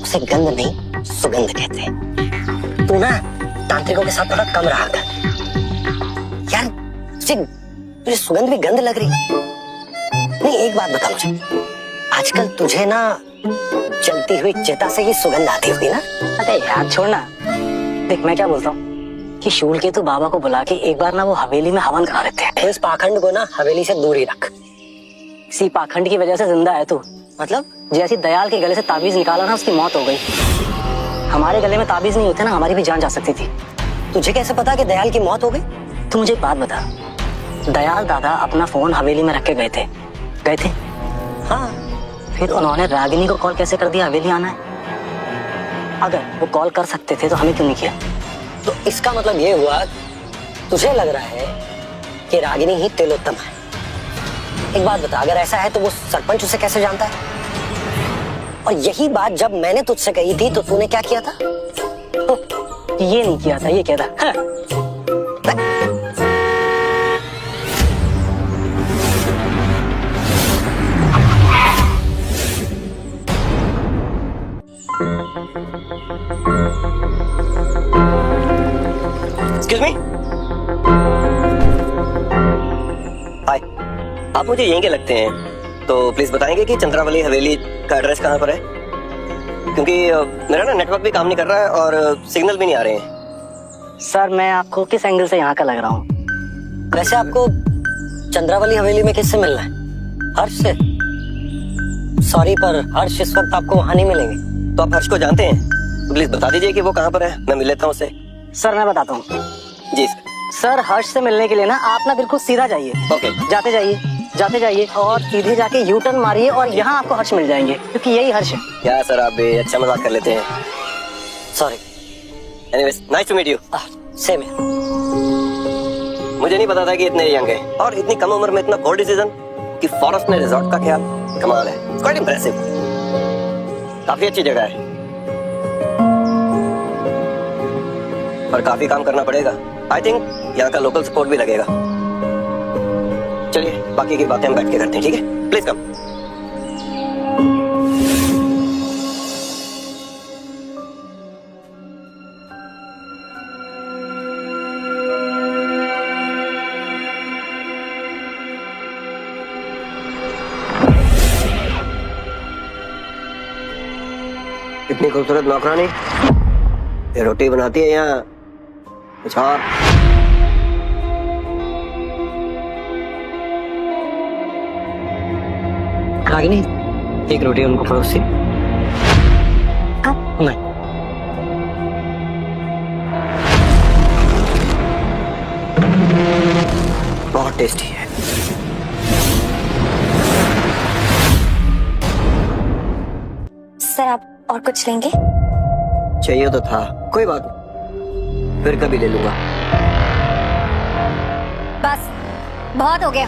उसे गंध नहीं सुगंध कहते हैं। तू ना तांत्रिकों के साथ थोड़ा कम रहा कर यार। तुझे सुगंध भी गंध लग रही। नहीं एक बात बता मुझे, आजकल तुझे ना जलती हुई चिता से ही सुगंध आती होगी ना? अरे यार छोड़ना। देख मैं क्या बोलता हूँ कि शूल के तो बाबा को बुला के एक बार ना वो हवेली में हवन करा देते हैं। तो इस पाखंड को ना हवेली से दूर ही रख। इसी पाखंड की वजह से जिंदा है तू। मतलब जैसी दयाल के गले से ताबीज निकाला ना, उसकी मौत हो गई। हमारे गले में ताबीज नहीं होते ना, हमारी भी जान जा सकती थी। तुझे कैसे पता कि दयाल की मौत हो गई? तू मुझे एक बात बता, दयाल दादा अपना फोन हवेली में रख के गए थे? हाँ। फिर उन्होंने रागिनी को कॉल कैसे कर दिया हवेली आना है? अगर वो कॉल कर सकते थे तो हमें क्यों नहीं किया? तो इसका मतलब ये हुआ तुझे लग रहा है कि रागिनी ही तिलोत्तम है। एक बात बता, अगर ऐसा है तो वो सरपंच उसे कैसे जानता है? और यही बात जब मैंने तुझसे कही थी तो तूने क्या किया था? ये नहीं किया था, ये क्या था? हाँ। एक्सक्यूज मी, हाय, आप मुझे यहीं के लगते हैं, तो प्लीज बताएंगे कि चंद्रावली हवेली का एड्रेस कहाँ पर है? क्योंकि मेरा ना नेटवर्क भी काम नहीं कर रहा है और सिग्नल भी नहीं आ रहे हैं। सर मैं आपको किस एंगल से यहाँ का लग रहा हूँ? वैसे आपको चंद्रावली हवेली में किससे मिलना है? हर्ष से? सॉरी पर हर्ष इस वक्त आपको वहां नहीं मिलेंगे। तो आप हर्ष को जानते हैं? तो प्लीज बता दीजिए कि वो कहाँ पर है, मैं मिल लेता हूँ उससे। सर मैं बताता हूँ। जी सर। सर हर्ष से मिलने के लिए ना आप ना बिल्कुल सीधा जाइए। ओके। जाते जाइए और सीधे जाके यू टर्न मारिए और यहाँ आपको हर्ष मिल जाएंगे, क्योंकि यही हर्ष है। क्या सर, आप भी अच्छा मजाक कर लेते हैं। Sorry. Anyways, nice to meet you. Same है। मुझे नहीं पता था कि इतने यंग है और इतनी कम उम्र में इतना बोल्ड डिसीजन कि फॉरेस्ट में रिजॉर्ट का ख्याल। कमाल है, क्वाइट इंप्रेसिव। काफी अच्छी जगह है पर काफी काम करना पड़ेगा। आई थिंक यहाँ का लोकल सपोर्ट भी लगेगा। चलिए बाकी की बातें हम बैठ के करते हैं, ठीक है? Please come. इतनी खूबसूरत नौकरानी, ये रोटी बनाती है यहाँ कुछ और। रागिनी, एक रोटी उनको परोस दी। नहीं। बहुत टेस्टी है। सर आप और कुछ लेंगे? चाहिए तो था, कोई बात नहीं, फिर कभी ले लूंगा। बस बहुत हो गया,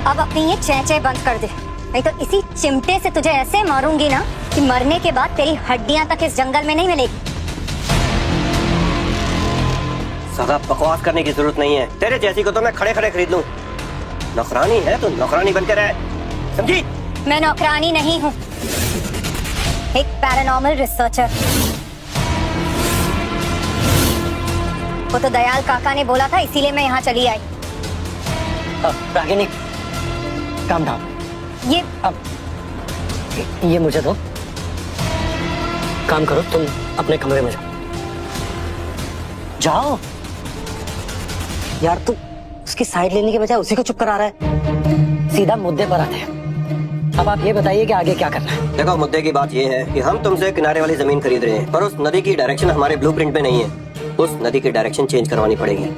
अब अपनी ये चेंचे बंद कर दे, नहीं तो इसी चिमटे से तुझे ऐसे मारूंगी ना कि मरने के बाद तेरी हड्डियां तक इस जंगल में नहीं मिलेगी। ज्यादा बकवास करने की जरूरत नहीं है, तेरे जैसी को तो मैं खड़े खड़े खरीद लूं। नौकरानी है तो नौकरानी बनकर रहे, समझी? मैं नौकरानी नहीं हूँ, एक पैरानॉर्मल रिसर्चर। वो तो दयाल काका ने बोला था, इसीलिए मैं यहाँ चली आई। Ragini, calm down. ये मुझे दो। काम करो, तुम अपने कमरे में जाओ। जाओ यार, तू उसकी साइड लेने के बजाय उसी को चुप करा रहा है। सीधा मुद्दे पर आते हैं। अब आप ये बताइए कि आगे क्या करना है? देखो, मुद्दे की बात ये है कि हम तुमसे किनारे वाली जमीन खरीद रहे हैं, पर उस नदी की डायरेक्शन हमारे ब्लूप्रिंट में नहीं है। उस नदी की डायरेक्शन चेंज करवानी पड़ेगी।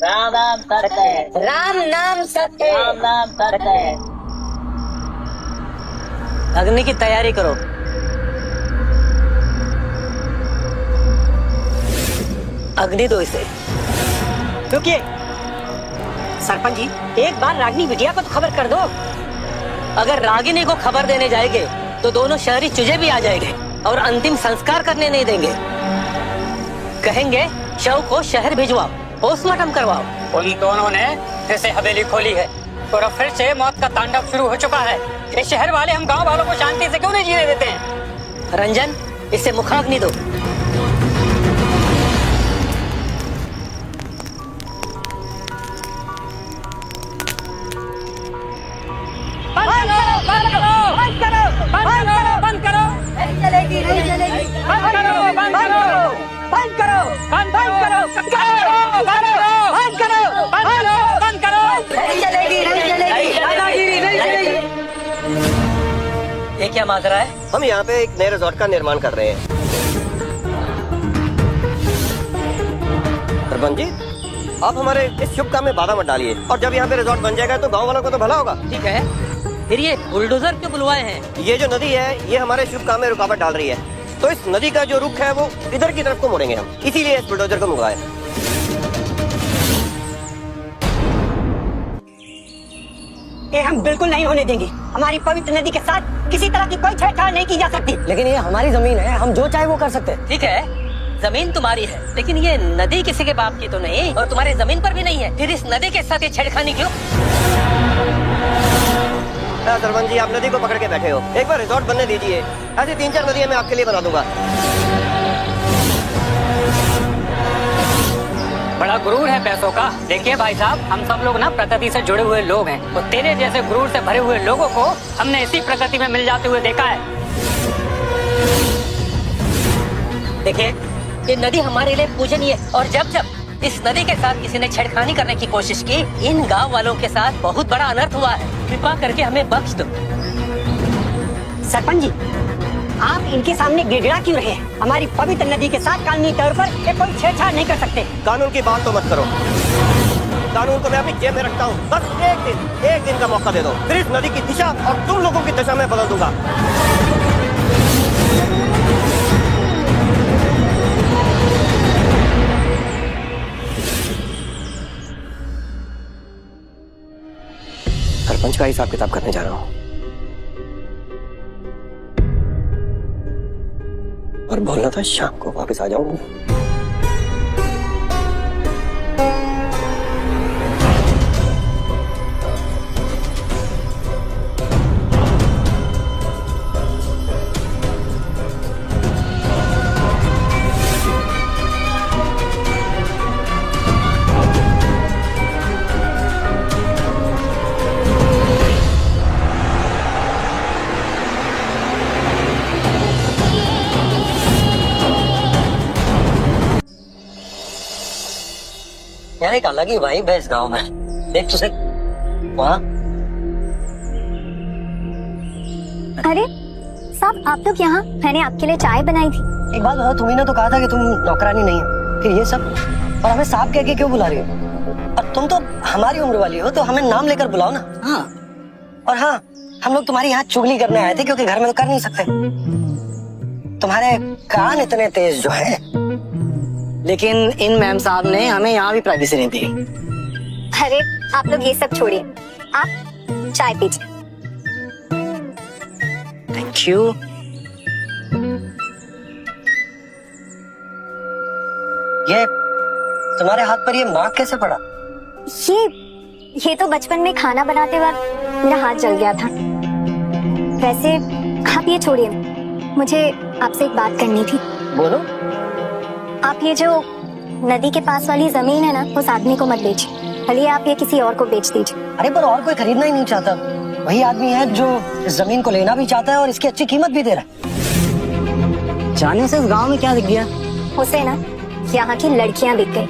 राम नाम सत्य है, राम नाम सत्य। राम नाम सत्य है। अग्नि की तैयारी करो। अग्नि दो इसे। रुकिए सरपंच जी, एक बार रागिनी बिटिया को तो खबर कर दो। अगर रागिनी को खबर देने जाएंगे तो दोनों शहरी चुजे भी आ जाएंगे और अंतिम संस्कार करने नहीं देंगे। कहेंगे शव को शहर भिजवाओ, पोस्टमार्टम करवाओ। उन दोनों ने फिर से हवेली खोली है और अब फिर से मौत का तांडव शुरू हो चुका है। ये शहर वाले हम गांव वालों को शांति से क्यों नहीं जीने देते हैं? रंजन, इसे मुखाग्नि दो। ये क्या क्या माजरा है? हम यहाँ पे एक नए रिजॉर्ट का निर्माण कर रहे हैं। सरपंच जी, आप हमारे इस शुभ काम में बाधा मत डालिए, और जब यहाँ पे रिजॉर्ट बन जाएगा तो गांव वालों को तो भला होगा। ठीक है, फिर ये बुलडोजर क्यों बुलवाए हैं? ये जो नदी है ये हमारे शुभ काम में रुकावट डाल रही है, तो इस नदी का जो रुख है वो इधर की तरफ को मोड़ेंगे हम, इसीलिए इस बुलडोजर को मंगवाया। ये हम बिल्कुल नहीं होने देंगे। हमारी पवित्र नदी के साथ किसी तरह की कोई छेड़छाड़ नहीं की जा सकती। लेकिन ये हमारी जमीन है, हम जो चाहे वो कर सकते हैं। ठीक है, जमीन तुम्हारी है, लेकिन ये नदी किसी के बाप की तो नहीं, और तुम्हारे जमीन पर भी नहीं है। फिर इस नदी के साथ ये छेड़खानी क्यों? सरपंच जी, आप नदी को पकड़ के बैठे हो, एक बार रिजॉर्ट बनने दीजिए। ऐसी 3-4 नदियाँ मैं आपके लिए बना दूंगा। बड़ा गुरूर है पैसों का। देखिए भाई साहब, हम सब लोग ना प्रकृति से जुड़े हुए लोग हैं, तो तेरे जैसे गुरूर से भरे हुए लोगों को हमने इसी प्रकृति में मिल जाते हुए देखा है। देखिए, ये नदी हमारे लिए पूजनीय है, और जब जब इस नदी के साथ किसी ने छेड़खानी करने की कोशिश की, इन गांव वालों के साथ बहुत बड़ा अनर्थ हुआ है। कृपा करके हमें बख्श दो। सरपंच जी, आप इनके सामने गिड़गिड़ा क्यों रहे हैं? हमारी पवित्र नदी के साथ कानूनी तौर पर ये कोई छेड़छाड़ नहीं कर सकते। कानून की बात तो मत करो, कानून को मैं अपनी जेब में रखता हूँ। बस एक दिन का मौका दे दो, फिर इस नदी की दिशा और तुम लोगों की दिशा में बदल दूंगा। सरपंच का हिसाब किताब करने जा रहा हूँ, और बोलना था शाम को वापस आ जाऊंगा। यार एक अलग ही वाइब है इस गांव में। देख तुझे वहाँ। अरे साहब, आप लोग यहाँ? मैंने आपके लिए चाय बनाई थी। एक बात बताओ, तुम्ही ने तो कहा था कि तुम नौकरानी नहीं हो, फिर ये सब, और हमें साहब कह के क्यों बुला रही हो? और तुम तो हमारी उम्र वाली हो, तो हमें नाम लेकर बुलाओ ना। हाँ, और हाँ, हम लोग तुम्हारे यहाँ चुगली करने आए थे, क्योंकि घर में तो कर नहीं सकते। तुम्हारे कान इतने तेज जो है। लेकिन इन मैम साहब ने हमें यहाँ भी प्राइवेसी नहीं दी। अरे आप लोग ये सब छोड़िए, आप चाय पीजिए। Thank you. ये तुम्हारे हाथ पर ये मार्क कैसे पड़ा? ये तो बचपन में खाना बनाते वक्त मेरा हाथ जल गया था। वैसे आप ये छोड़िए, मुझे आपसे एक बात करनी थी। बोलो। आप ये जो नदी के पास वाली जमीन है ना, उस आदमी को मत बेचिए, भले आप ये किसी और को बेच दीजिए। अरे पर और कोई खरीदना ही नहीं चाहता। वही आदमी है जो इस जमीन को लेना भी चाहता है और इसकी अच्छी कीमत भी दे रहा है। जाने से इस गांव में क्या दिख गया? उसे ना यहाँ की लड़कियाँ दिख गई।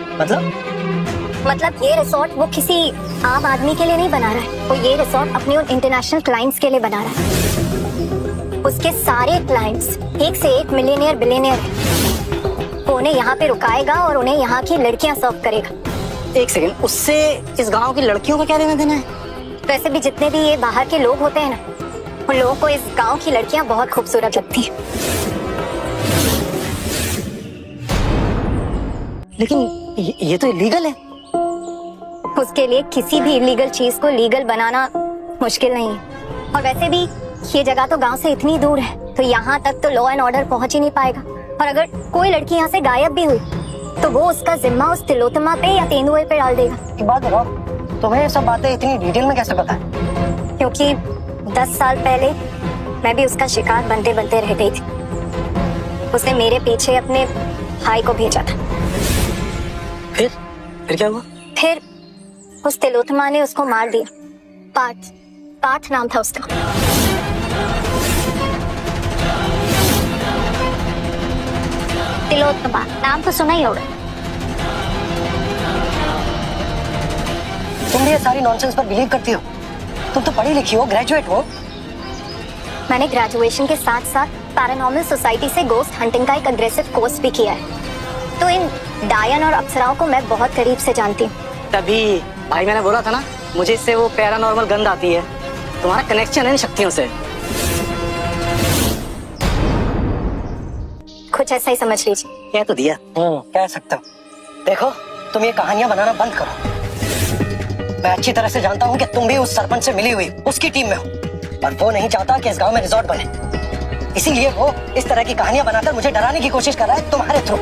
मतलब ये रिसोर्ट वो किसी आम आदमी के लिए नहीं बना रहा है, वो ये रिसोर्ट अपने उन इंटरनेशनल क्लाइंट्स के लिए बना रहा है। उसके सारे क्लाइंट्स एक से एक मिलियनियर बिलियनियर हैं। वो उन्हें यहाँ पे रुकाएगा और उन्हें यहाँ की लड़कियाँ सर्व करेगा। एक सेकंड, उससे इस गांव की लड़कियों को क्या लेना देना है? वैसे भी जितने भी ये बाहर के लोग होते हैं ना, उन लोगों को इस गांव की लड़कियाँ बहुत खूबसूरत लगती हैं। लेकिन ये तो इलीगल है। उसके लिए किसी भी इलीगल चीज को लीगल बनाना मुश्किल नहीं है। और वैसे भी ये जगह तो गांव से इतनी दूर है, तो यहाँ तक तो लॉ एंड ऑर्डर पहुंच ही नहीं पाएगा। और अगर कोई लड़की यहाँ से गायब भी हुई, तो वो उसका जिम्मा उस तिलोत्तमा पे या तेंदुए पे डाल देगा। एक बात बताओ, तुम्हें ये सब बातें इतनी डिटेल में कैसे पता है? क्योंकि 10 साल पहले मैं भी उसका शिकार बनते बनते रह गई थी। उसने मेरे पीछे अपने भाई को भेजा था। फिर क्या हुआ? फिर उस तिलोत्तमा ने उसको मार दिया। पार्थ नाम था उसका। तिलोत्तमा नाम तो सुना ही होगा। तुम भी ये सारी नॉनसेंस पर बिलीव करती हो? तुम तो पढ़ी लिखी हो, ग्रेजुएट हो। मैंने ग्रेजुएशन के साथ साथ पैरानॉर्मल सोसाइटी से गोस्ट हंटिंग का एक अग्रेसिव कोर्स भी किया है, तो इन डायन और अप्सराओं को मैं बहुत करीब से जानती हूँ। तभी भाई मैंने बोला था ना, मुझे इससे वो पैरानॉर्मल गंध आती है। तुम्हारा कनेक्शन है इन शक्तियों से। कुछ ऐसा ही समझ लीजिए। कह तो दिया। कह सकता हूँ। देखो, तुम ये कहानियां बनाना बंद करो। मैं अच्छी तरह से जानता हूँ कि तुम भी उस सरपंच से मिली हुई उसकी टीम में हो, और वो नहीं चाहता कि इस गांव में रिजॉर्ट बने। इसीलिए वो इस तरह की कहानियां बनाकर मुझे डराने की कोशिश कर रहा है तुम्हारे थ्रू।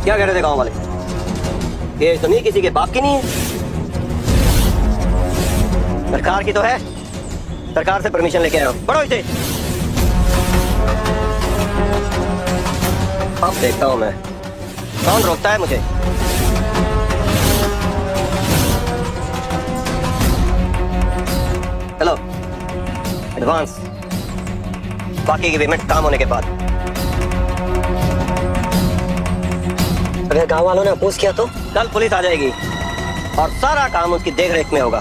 क्या कह रहे थे गांव वाले? ये जमीन किसी के बाप की नहीं है, सरकार की तो है। सरकार से परमिशन लेके आया हूं। बढ़ो इसे। अब देखता हूं मैं कौन रोकता है मुझे। हेलो, एडवांस, बाकी की पेमेंट काम होने के बाद। अगर गांव वालों ने अपोज किया तो कल पुलिस आ जाएगी और सारा काम उसकी देखरेख में होगा।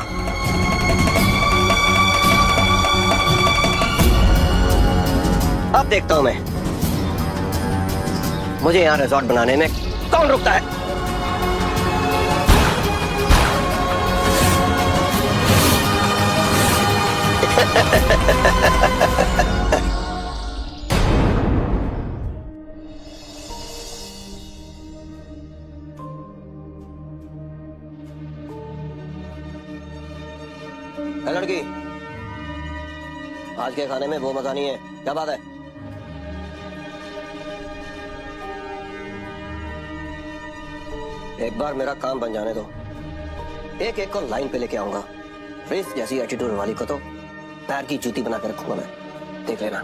अब देखता हूं मैं मुझे यहाँ रिजॉर्ट बनाने में कौन रुकता है। लड़की, आज के खाने में वो मजा नहीं है, क्या बात है? एक बार मेरा काम बन जाने दो, एक एक को लाइन पे लेके आऊंगा। फ्रिज जैसी एटीट्यूड वाली को तो पैर की जूती बना के रखूंगा मैं, देख लेना।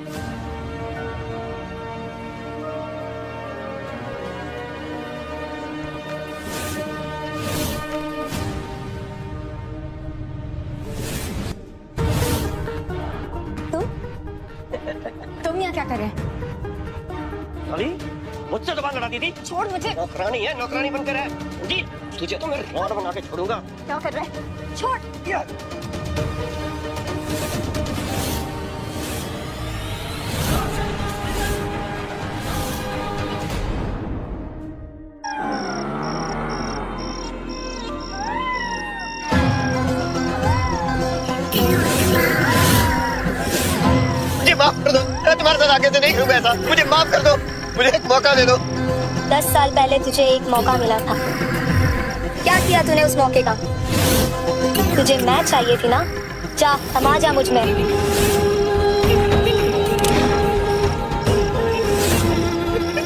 तुम यहाँ क्या कर रहे हैं? अली, मुझसे जुबान लड़ाती थी। छोड़ मुझे। नौकरानी है, नौकरानी बनकर है जी। तुझे तो मैं रिजॉर्ट बना के छोड़ूंगा। क्या कर रहे हैं? छोड़। मुझे माफ कर दो, मैं तुम्हारे साथ आगे से नहीं करूंगा ऐसा। मुझे माफ कर दो, मुझे एक मौका दे दो। 10 साल पहले तुझे एक मौका मिला था, क्या किया तूने उस मौके का? तुझे मैं चाहिए थी ना, जा समा जा मुझ में।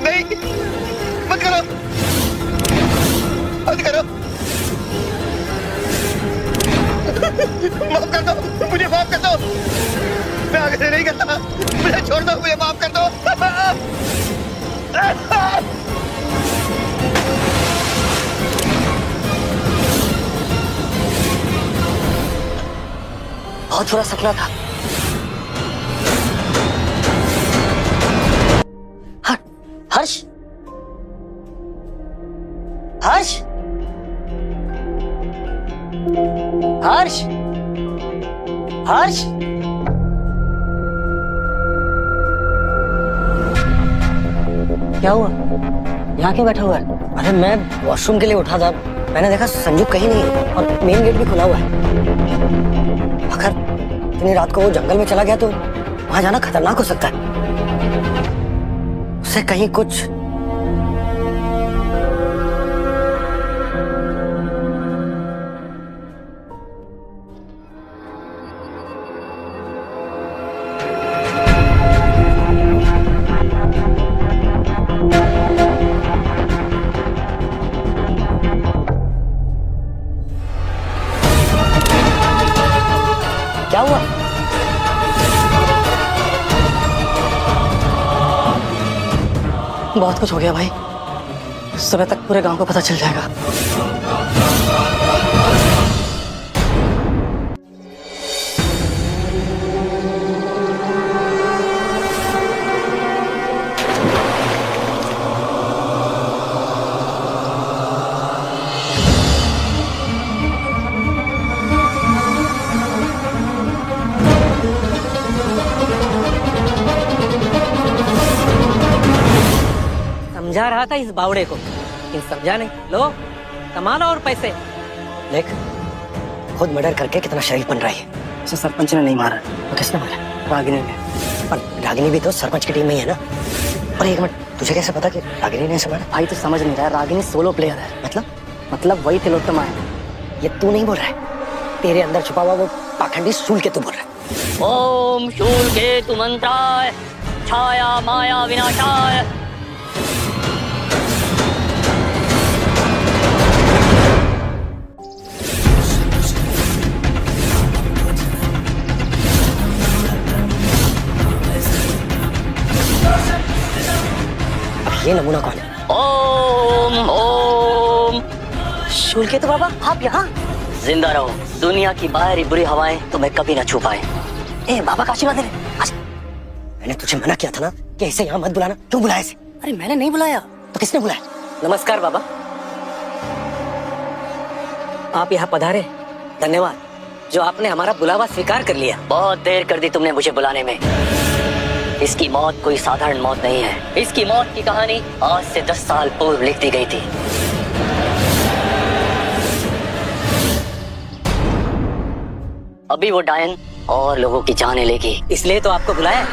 नहीं, मत करो, मत करो। माफ कर दो, मुझे माफ कर दो। मैं आगे से नहीं करता, मुझे छोड़ दो, मुझे माफ कर दो। बहुत बुरा सपना था। हर्ष, हर्ष, हर्ष, हर्ष। क्या हुआ? यहाँ क्यों बैठा हुआ है? अरे मैं वॉशरूम के लिए उठा था, मैंने देखा संजू कहीं नहीं है और मेन गेट भी खुला हुआ है। अगर इतनी रात को वो जंगल में चला गया तो वहां जाना खतरनाक हो सकता है। उसे कहीं कुछ क्या हुआ? बहुत कुछ हो गया भाई, सुबह तक पूरे गांव को पता चल जाएगा। समझा रहा था इस बावड़े को, लेकिन समझा नहीं। लो कमा लो और पैसे। देख खुद मर्डर करके कितना शरीफ बन रहा है। उसे सरपंच ने नहीं मारा, तो किसने मारा? रागिनी ने। पर रागिनी भी तो सरपंच की टीम में ही है ना। और एक मिनट, तुझे कैसे पता कि रागिनी ने इसे मारा? भाई तो समझ नहीं रहा, रागिनी सोलो प्लेयर है। मतलब वही तिलोत्तमा है। ये तू नहीं बोल रहा है, तेरे अंदर छुपा हुआ वो पाखंडी सूल के तू बोल रहा है। ओम शूलकेतु मंत्राय छाया माया विनाशाय। अब ये नमूना कौन है? ओम ओम। सूल के तो बाबा आप यहाँ? जिंदा रहो, दुनिया की बाहरी बुरी हवाएं तुम्हें कभी न छू पाए। ए बाबा का आशीर्वाद दे। मैंने तुझे मना किया था ना कि इसे यहाँ मत बुलाना, क्यों बुलाया इसे? अरे मैंने नहीं बुलाया। तो किसने बुलाया? नमस्कार बाबा, आप यहाँ पधारे, धन्यवाद जो आपने हमारा बुलावा स्वीकार कर लिया। बहुत देर कर दी तुमने मुझे बुलाने में। इसकी मौत कोई साधारण मौत नहीं है। इसकी मौत की कहानी आज से 10 साल पूर्व लिख दी गई थी। अभी वो डायन और लोगों की जानें लेगी, इसलिए तो आपको बुलाया।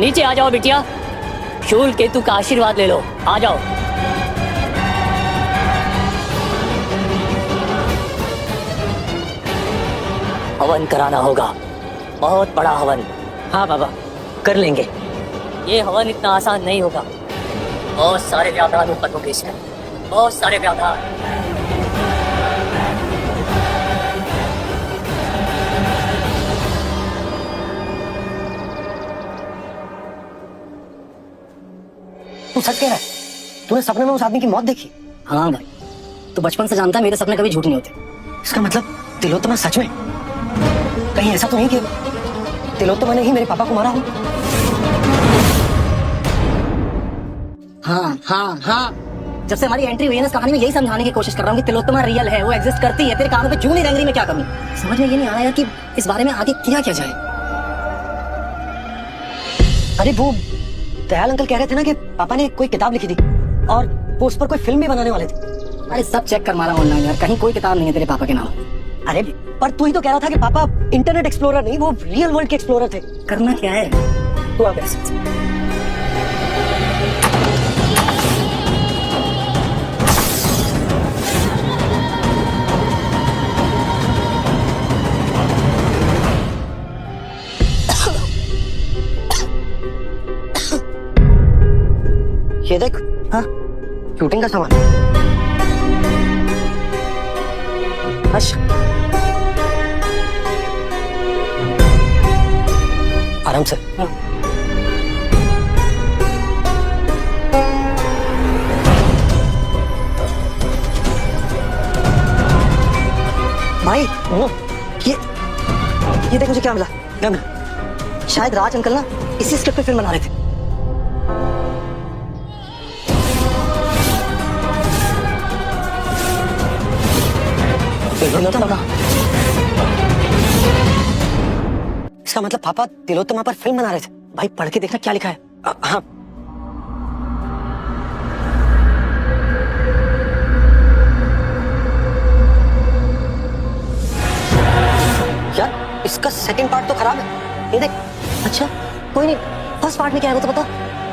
नीचे आ जाओ बिटिया, शूल केतु का आशीर्वाद ले लो। आ जाओ। हवन कराना होगा, बहुत बड़ा हवन। हाँ बाबा कर लेंगे। ये हवन इतना आसान नहीं होगा, बहुत सारे व्यवधान उत्पन्न होंगे इसमें, बहुत सारे व्यवधान। तू सच कह रहा है? तूने सपने में उस आदमी की मौत देखी? हाँ भाई, तो बचपन से जानता है मेरे सपने कभी झूठ नहीं होते। इसका मतलब तिलोत्तमा सच में? कहीं ऐसा तो नहीं कि तिलोत्तमा ने ही मेरे पापा को मारा हो? हाँ। जब से हमारी एंट्री हुई है ना इस कहानी में, यही समझाने की कोशिश कर रहा हूँ कि तिलोत्तमा रियल है, वो एग्जिस्ट करती है। तेरे कानों पे जूं नहीं रेंग रही, में क्या कमी? समझ में ये नहीं आ रहा यार कि इस बारे में आगे किया क्या जाए। अरे वो दयाल अंकल कह रहे थे ना कि पापा ने कोई किताब लिखी थी और वो उस पर कोई फिल्म भी बनाने वाले थे। अरे सब चेक कर मारा ऑनलाइन यार, कहीं कोई किताब नहीं है तेरे पापा के नाम। अरे पर तू ही तो कह रहा था कि पापा इंटरनेट एक्सप्लोरर नहीं, वो रियल वर्ल्ड के एक्सप्लोरर थे। करना क्या है? तू आ गया। ये देख, हाँ शूटिंग का सामान। अच्छा आराम से। हाँ। भाई ये देख मुझे क्या मिला। क्या मिला? शायद राज अंकल ना इसी स्क्रिप्ट पे फिल्म बना रहे थे। इसका मतलब पापा तिलोत्तमा पर फिल्म बना रहे थे। भाई पढ़ के देखना क्या लिखा है। हाँ यार इसका सेकंड पार्ट तो खराब है। ये देख। अच्छा कोई नहीं, फर्स्ट पार्ट में क्या है वो तो बता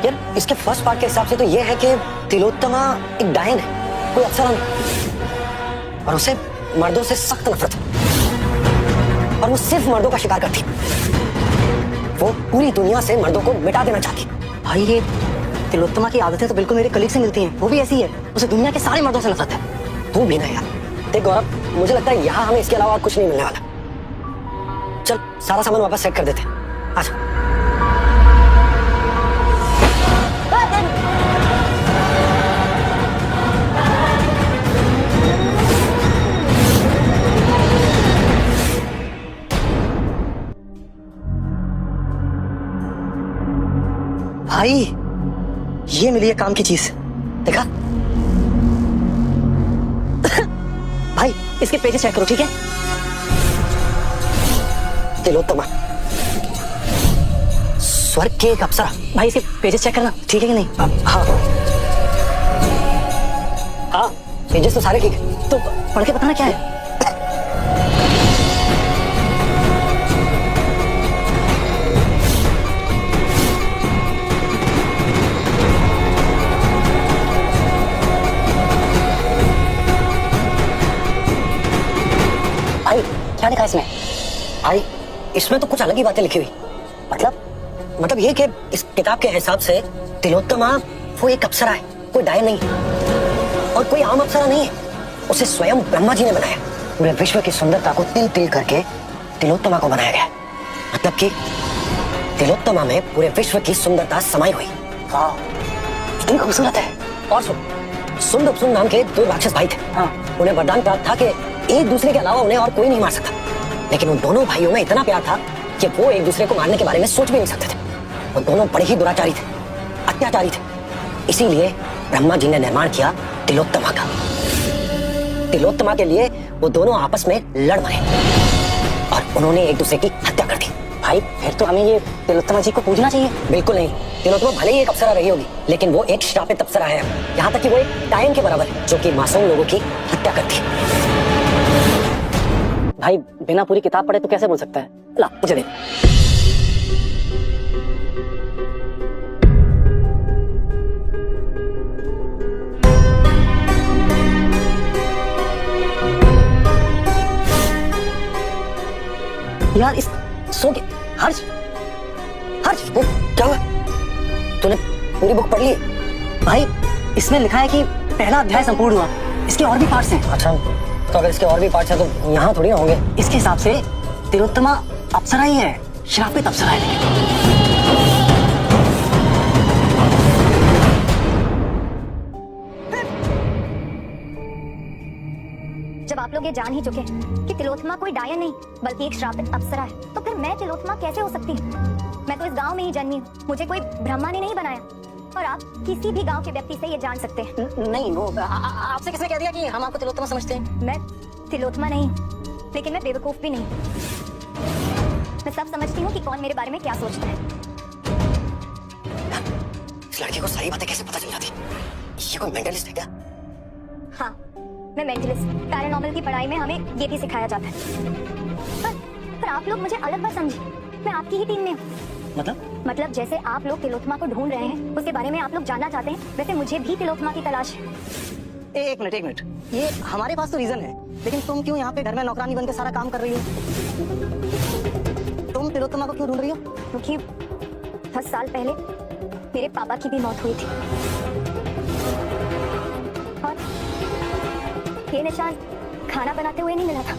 यार। इसके फर्स्ट पार्ट के हिसाब से तो ये है कि तिलोत्तमा एक डायन है, कोई अप्सरा नहीं, और उसे मर्दों से सख्त नफरत है और वो सिर्फ मर्दों का शिकार करती। वो पूरी दुनिया से मर्दों को मिटा देना चाहती। भाई तिलोत्तमा की आदतें तो बिल्कुल मेरे कलीग से मिलती हैं। वो भी ऐसी है, उसे दुनिया के सारे मर्दों से नफरत है। तू भी ना यार। देख गौरव, मुझे लगता है यहाँ हमें इसके अलावा और कुछ नहीं मिलने वाला। चल सारा सामान वापस सेट कर देते हैं। आजा। भाई ये मिली है काम की चीज, देखा? भाई इसके पेजेस चेक करो, ठीक है? तिलोत्तमा, स्वर्ग के एक अप्सरा। भाई इसके पेजेस चेक करना, ठीक है कि नहीं? हाँ हाँ, पेजेस तो सारे ठीक है। तो पढ़ के बताना क्या है? भाई क्या लिखा है इसमें? भाई इसमें तो कुछ अलग ही बातें लिखी हुई। मतलब ये कि इस किताब के हिसाब से तिलोत्तमा वो एक अप्सरा है, कोई डायन नहीं है और कोई आम अप्सरा नहीं है। उसे स्वयं ब्रह्मा जी ने बनाया। पूरे विश्व की सुंदरता को तिल तिल करके तिलोत्तमा को बनाया गया। मतलब कि तिलोत्तमा में पूरे विश्व की सुंदरता समाई हुई। वाह, कितनी खूबसूरत है। और सुंदर सुंद नाम के दो राक्षस भाई थे। हाँ। उन्हें वरदान प्राप्त था कि एक दूसरे के अलावा उन्हें और कोई नहीं मार सकता। लेकिन उन दोनों भाइयों में इतना प्यार था कि वो एक दूसरे को मारने के बारे में सोच भी नहीं सकते थे। वो दोनों बड़े ही दुराचारी थे, अत्याचारी थे। इसीलिए ब्रह्मा जी ने निर्माण किया तिलोत्तमा का। तिलोत्तमा के लिए वो दोनों आपस में लड़ मरे और उन्होंने एक दूसरे की हत्या कर दी। भाई फिर तो हमें ये तिलोत्तमा जी को पूजना चाहिए। बिल्कुल नहीं, तिलोत्तमा भले ही एक अप्सरा रही होगी, लेकिन वो एक श्रापित अप्सरा है। यहाँ तक कि वो एक डायन के बराबर है, जो कि मासूम लोगों की हत्या करती है। भाई बिना पूरी किताब पढ़े तो कैसे बोल सकता है? ला मुझे दे। यार इस सो के हर्ष वो क्या हुआ? तूने पूरी बुक पढ़ ली? भाई इसमें लिखा है कि पहला अध्याय संपूर्ण हुआ, इसके और भी पार्ट्स हैं। अच्छा, तो अगर इसके और भी पार्ट्स हैं तो यहाँ थोड़ी ना होंगे। इसके हिसाब से तिलोत्तमा अप्सरा ही है, श्रापित अप्सरा है। जब आप लोग ये जान ही चुके कि तिलोत्तमा कोई डायन नहीं बल्कि एक श्रापित अप्सरा है, तो फिर मैं तिलोत्तमा कैसे हो सकती हूँ? मैं तो इस गांव में ही जन्मी हूँ, मुझे कोई ब्रह्मा ने नहीं बनाया। और आप किसी भी गांव के व्यक्ति से ये जान सकते हैं। नहीं वो आपसे किसने कह दिया कि हम आपको तिलोत्तमा समझते हैं? मैं तिलोत्तमा नहीं, लेकिन मैं बेवकूफ भी नहीं। मैं सब समझती हूँ कि कौन मेरे बारे में क्या सोचता है। इस लड़की को सारी बातें कैसे पता चल जाती? ये कोई मेंटलिस्ट है क्या? हाँ, मैं मेंटलिस्ट। पैरानॉर्मल की पढ़ाई में हमें ये भी सिखाया जाता है। पर आप लोग मुझे अलग बात समझे, मैं आपकी ही टीम में हूँ। मतलब जैसे आप लोग तिलोत्तमा को ढूंढ रहे हैं, उसके बारे में आप लोग जानना चाहते हैं, वैसे मुझे भी तिलोत्तमा की तलाश है। एक मिनट, ये हमारे पास तो रीजन है, लेकिन तुम क्यों यहाँ पे घर में नौकरानी बनकर सारा काम कर रही हो? तुम तिलोत्तमा को क्यों ढूंढ रही हो? क्योंकि 10 साल पहले मेरे पापा की भी मौत हुई थी और ये निशान खाना बनाते हुए नहीं मिला था।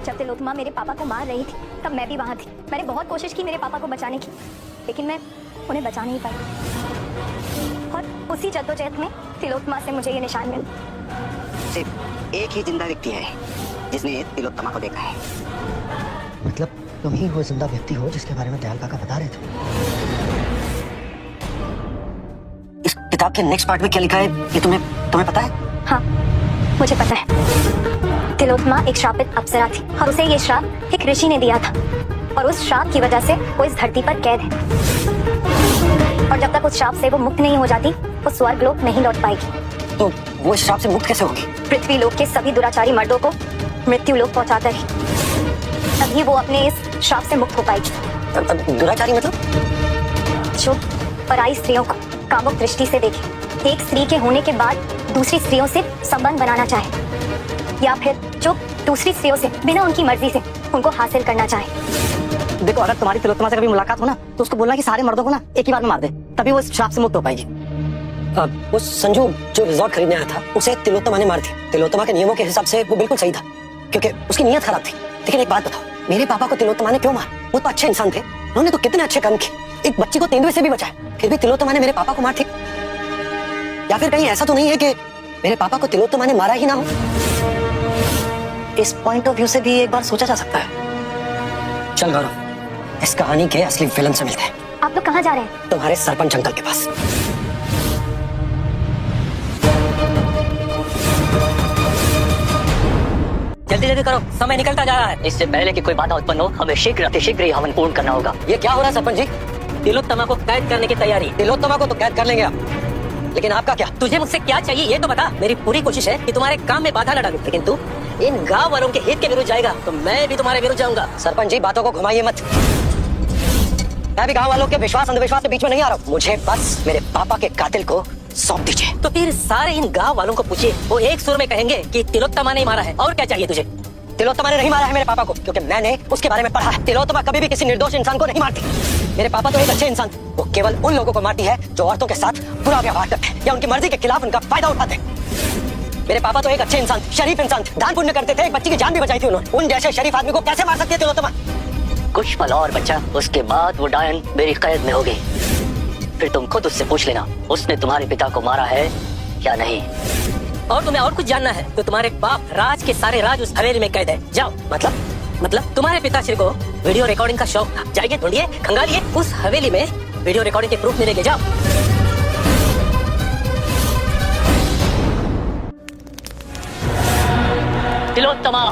जब तिलोत्तमा मेरे पापा को मार रही थी तब मैं भी वहां थी। मैंने बहुत कोशिश की मेरे पापा को बचाने की, लेकिन मैं उन्हें बचा नहीं पाई। और उसी जद्दोजहद में तिलोत्तमा से मुझे ये निशान मिला। सिर्फ एक ही जिंदा व्यक्ति है जिसने तिलोत्तमा को देखा है। मतलब तुम ही वो जिंदा व्यक्ति हो जिसके बारे में दयाल काका बता रहे थे। इस किताब के नेक्स्ट पार्ट में क्या लिखा है ये तुम्हें पता है? हाँ, मुझे पता है। तिलोत्तमा एक श्रापित अप्सरा थी और उसे ये श्राप एक ऋषि ने दिया था, और उस श्राप की वजह से वो इस धरती पर कैद है। और जब तक उस श्राप से वो मुक्त नहीं हो जाती, वो स्वर्ग लोक नहीं लौट पाएगी। तो वो इस श्राप से मुक्त कैसे होगी? पृथ्वी लोक के सभी दुराचारी मर्दों को मृत्यु लोक पहुंचाता है, तभी वो अपने इस श्राप से मुक्त हो पाएगी। दुराचारी मतलब? जो पराई स्त्रियों को कामुक दृष्टि से देखे, एक स्त्री के होने के बाद दूसरी स्त्रियों से संबंध बनाना चाहे, या फिर जो दूसरी स्त्रियों से बिना उनकी मर्जी से उनको हासिल करना चाहे। देखो अगर तुम्हारी तिलोत्तमा से कभी मुलाकात हो ना तो उसको बोलना कि सारे मर्दों को ना एक ही बार में मार दे, तभी वो इस श्राप से मुक्त हो पाएगी। वो संजू जो रिजॉर्ट खरीदने आया था उसे तिलोत्तमा ने मार दी। तिलोत्तमा के नियमों के हिसाब से वो बिल्कुल सही था क्योंकि उसकी नीयत खराब थी। लेकिन एक बात बताओ, मेरे पापा को तिलोत्तमा ने क्यों मारा? वो तो अच्छे इंसान थे, उन्होंने तो कितने अच्छे काम किए, एक बच्ची को तेंदुए से भी बचाया, फिर भी तिलोत्तमा ने मेरे पापा को मार दी। या फिर कहीं ऐसा तो नहीं है कि मेरे पापा को तिलोत्तमा ने मारा ही ना हो? इस पॉइंट ऑफ व्यू से भी एक बार सोचा जा सकता है। चल गौरव, इस कहानी के असली विलन से मिलते हैं। आप लोग कहाँ जा रहे हैं? तुम्हारे सरपंच अंकल के पास। जल्दी जल्दी करो, समय निकलता जा रहा है। इससे पहले कि कोई बाधा उत्पन्न हो, हमें शीघ्र ही हवन पूर्ण करना होगा। ये क्या हो रहा है सरपंच जी? तिलोत्तमा को कैद करने की तैयारी। तिलोत्तमा को तो कैद कर लेंगे आप, लेकिन आपका क्या? तुझे मुझसे क्या चाहिए ये तो बता। मेरी पूरी कोशिश है कि तुम्हारे काम में बाधा न डालूं, लेकिन तू इन गांव वालों के हित के विरुद्ध जाएगा तो मैं भी तुम्हारे विरुद्ध जाऊंगा। सरपंच जी बातों को घुमाइए मत। मैं भी गांव वालों के विश्वास अंधविश्वास के बीच में नहीं आ रहा हूँ। मुझे बस मेरे पापा के कातिल को सौंप दीजिए। तो फिर सारे इन गांव वालों को पूछिए, वो एक सुर में कहेंगे कि तिलोत्तमा ने मारा है। और क्या चाहिए तुझे? तिलोत्तमा ने नहीं मारा है मेरे पापा को, क्योंकि मैंने उसके बारे में पढ़ा है। तिलोत्तमा कभी भी किसी निर्दोष इंसान को नहीं मारती। मेरे पापा तो एक अच्छे इंसान थे, वो केवल उन लोगों को मारती है जो औरतों के साथ बुरा व्यवहार करते हैं या उनकी मर्जी के खिलाफ उनका फायदा उठाते हैं। मेरे पापा तो एक अच्छे इंसान, शरीफ इंसान थे, दान पुण्य करते थे, एक बच्ची की जान भी बचाई थी उन्होंने। उन जैसे शरीफ आदमी को कैसे मार सकती है तिलोत्तमा? कुछ पल और बच्चा, उसके बाद वो डायन मेरी कैद में होगी। फिर तुम खुद उससे पूछ लेना उसने तुम्हारे पिता को मारा है या नहीं। और तुम्हें और कुछ जानना है तो तुम्हारे बाप राज के सारे राज उस हवेली में कैद है। जाओ। मतलब तुम्हारे पिताश्री को वीडियो रिकॉर्डिंग का शौक था। जाइए, ढूंढिए, खंगालिए, उस हवेली में वीडियो रिकॉर्डिंग के प्रूफ मिलेंगे। जाओ। तिलोत्तमा,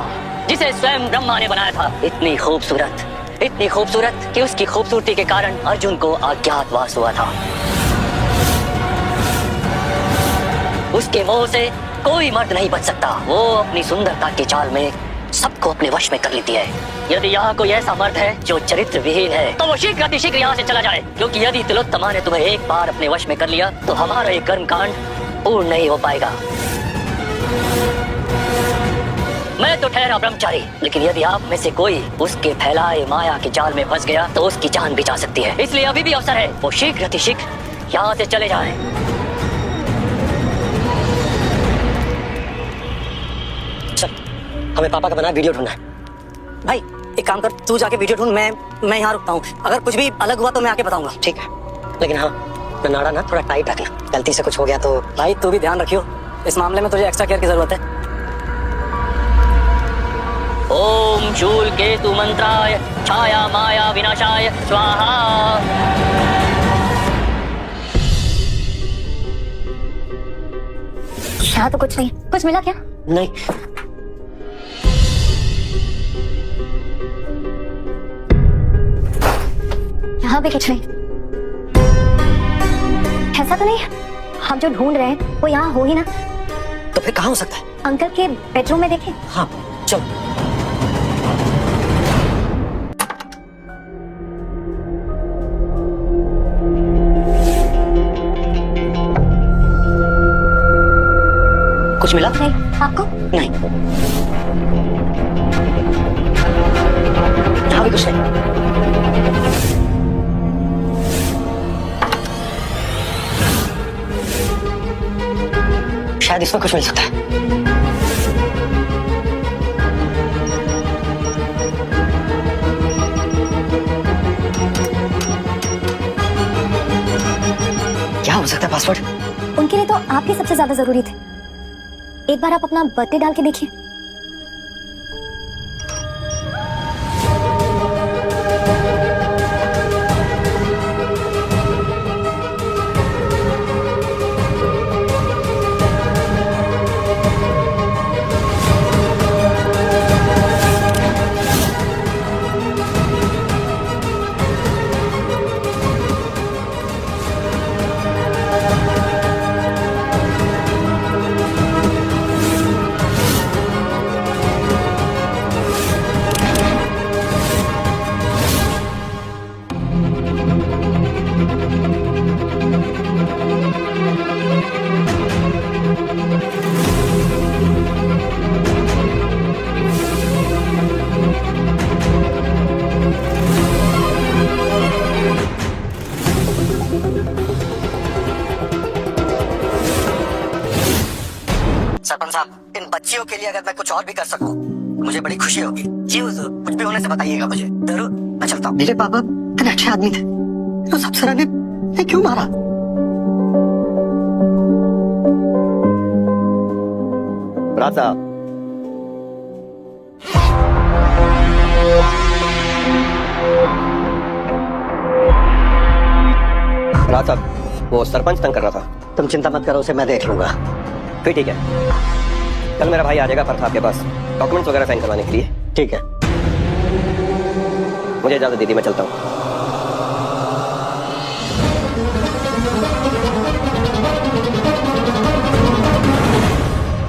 जिसे स्वयं ब्रह्मा ने बनाया था, इतनी खूबसूरत कि उसकी खूबसूरती के कारण अर्जुन को अज्ञातवास हुआ था। उसके मोह से कोई मर्द नहीं बच सकता। वो अपनी सुंदरता की चाल में सबको अपने वश में कर लेती है। यदि यहाँ कोई ऐसा मर्द है जो चरित्र विहीन है तो वो शीघ्र यहाँ से चला जाए, क्योंकि यदि तिलोत्तमा ने तुम्हें एक बार अपने वश में कर लिया तो हमारा एक कर्मकांड पूर्ण नहीं हो पाएगा। मैं तो ठहरा ब्रह्मचारी, लेकिन यदि आप में से कोई उसके फैलाए माया के जाल में फंस गया तो उसकी जान भी जा सकती है। इसलिए अभी भी अवसर है, वो शीघ्र यहाँ से चले जाएं। चल, हमें पापा का बनाया वीडियो ढूंढना है। भाई एक काम कर, तू जाके वीडियो ढूंढ, मैं यहाँ रुकता हूँ। अगर कुछ भी अलग हुआ तो मैं आके बताऊंगा। ठीक है, लेकिन हाँ नाड़ा ना थोड़ा टाइट रखना, गलती से कुछ हो गया तो। भाई तू भी ध्यान रखियो, इस मामले में तुझे एक्स्ट्रा केयर की जरूरत है। ओम शूल केतु मंत्राय छाया माया विनाशाय स्वाहा। यहाँ तो कुछ नहीं। कुछ मिला क्या? नहीं। यहाँ भी कुछ नहीं। ऐसा तो नहीं हम जो ढूंढ रहे हैं वो यहाँ हो ही ना? तो फिर कहाँ हो सकता है? अंकल के बेडरूम में देखें। हाँ चलो। कुछ मिला? नहीं। आपको? नहीं, यहाँ भी कुछ नहीं। शायद इसमें कुछ मिल सकता है। क्या हो सकता है पासवर्ड? उनके लिए तो आप ही सबसे ज्यादा जरूरी थे। एक बार आप अपना बर्थडे डाल के देखिए। सरपंच साहब, इन बच्चियों के लिए अगर मैं कुछ और भी कर सकूं मुझे बड़ी खुशी होगी। जी हुजूर। कुछ भी होने से बताइएगा मुझे। जरूर। मैं चलता हूँ। मेरे पापा इतने अच्छे आदमी थे, तो अप्सरा ने क्यों मारा? राज साहब, राज साहब, वो सरपंच तंग कर रहा था। तुम चिंता मत करो, उसे मैं देख लूंगा। फिर ठीक है, कल मेरा भाई आ जाएगा फर्क आपके पास डॉक्यूमेंट्स वगैरह साइन करवाने के लिए। ठीक है। मुझे इजाजत दीदी, मैं चलता हूँ।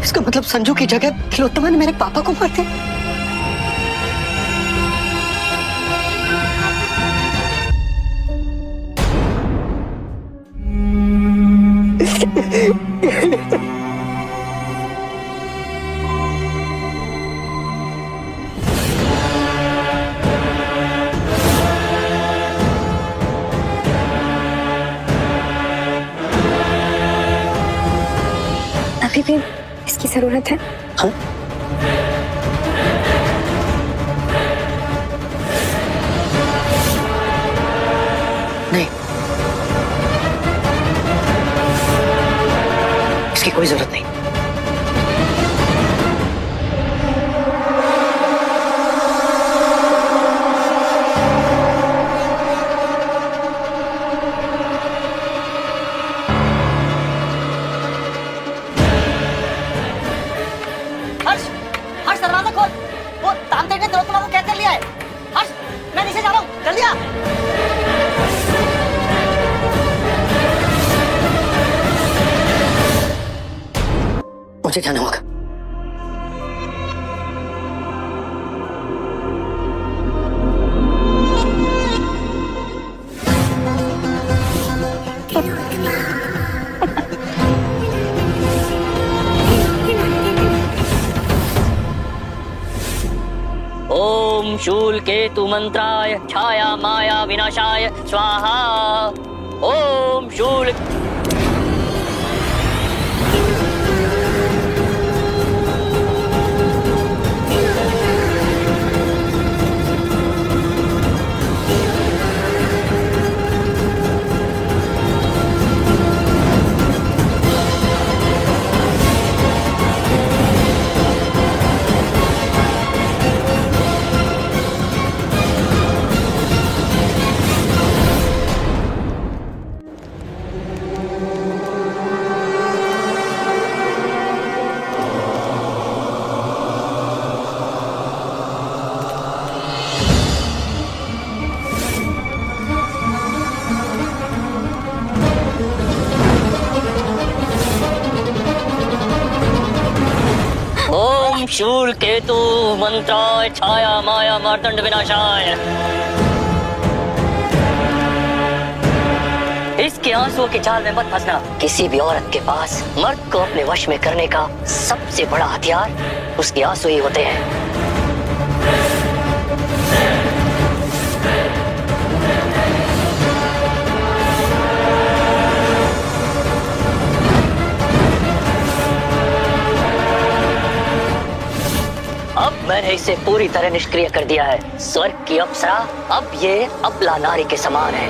इसका मतलब संजू की जगह तिलोत्तमा ने मेरे पापा को मार दिया। अभी भी इसकी जरूरत है? हाँ? नहीं, इसकी कोई जरूरत नहीं। हर्ष, हर्ष दरवाजा खोल। वो तांत्रिक ने तिलोत्तमा को कैद कर लिया है। हर्ष, मैं नीचे जा रहा हूँ, जल्दी आ। मुझे जाना होगा। ओम शूल केतु मंत्राय छाया माया विनाशाय स्वाहा। ओम शूल। शूल केतु मंत्राय छाया माया मार्तंड विनाशाय। इसके आंसुओं के जाल में मत फंसना। किसी भी औरत के पास मर्द को अपने वश में करने का सबसे बड़ा हथियार उसके आंसू ही होते हैं। अब मैंने इसे पूरी तरह निष्क्रिय कर दिया है। स्वर्ग की अप्सरा अब ये अबला नारी के समान है।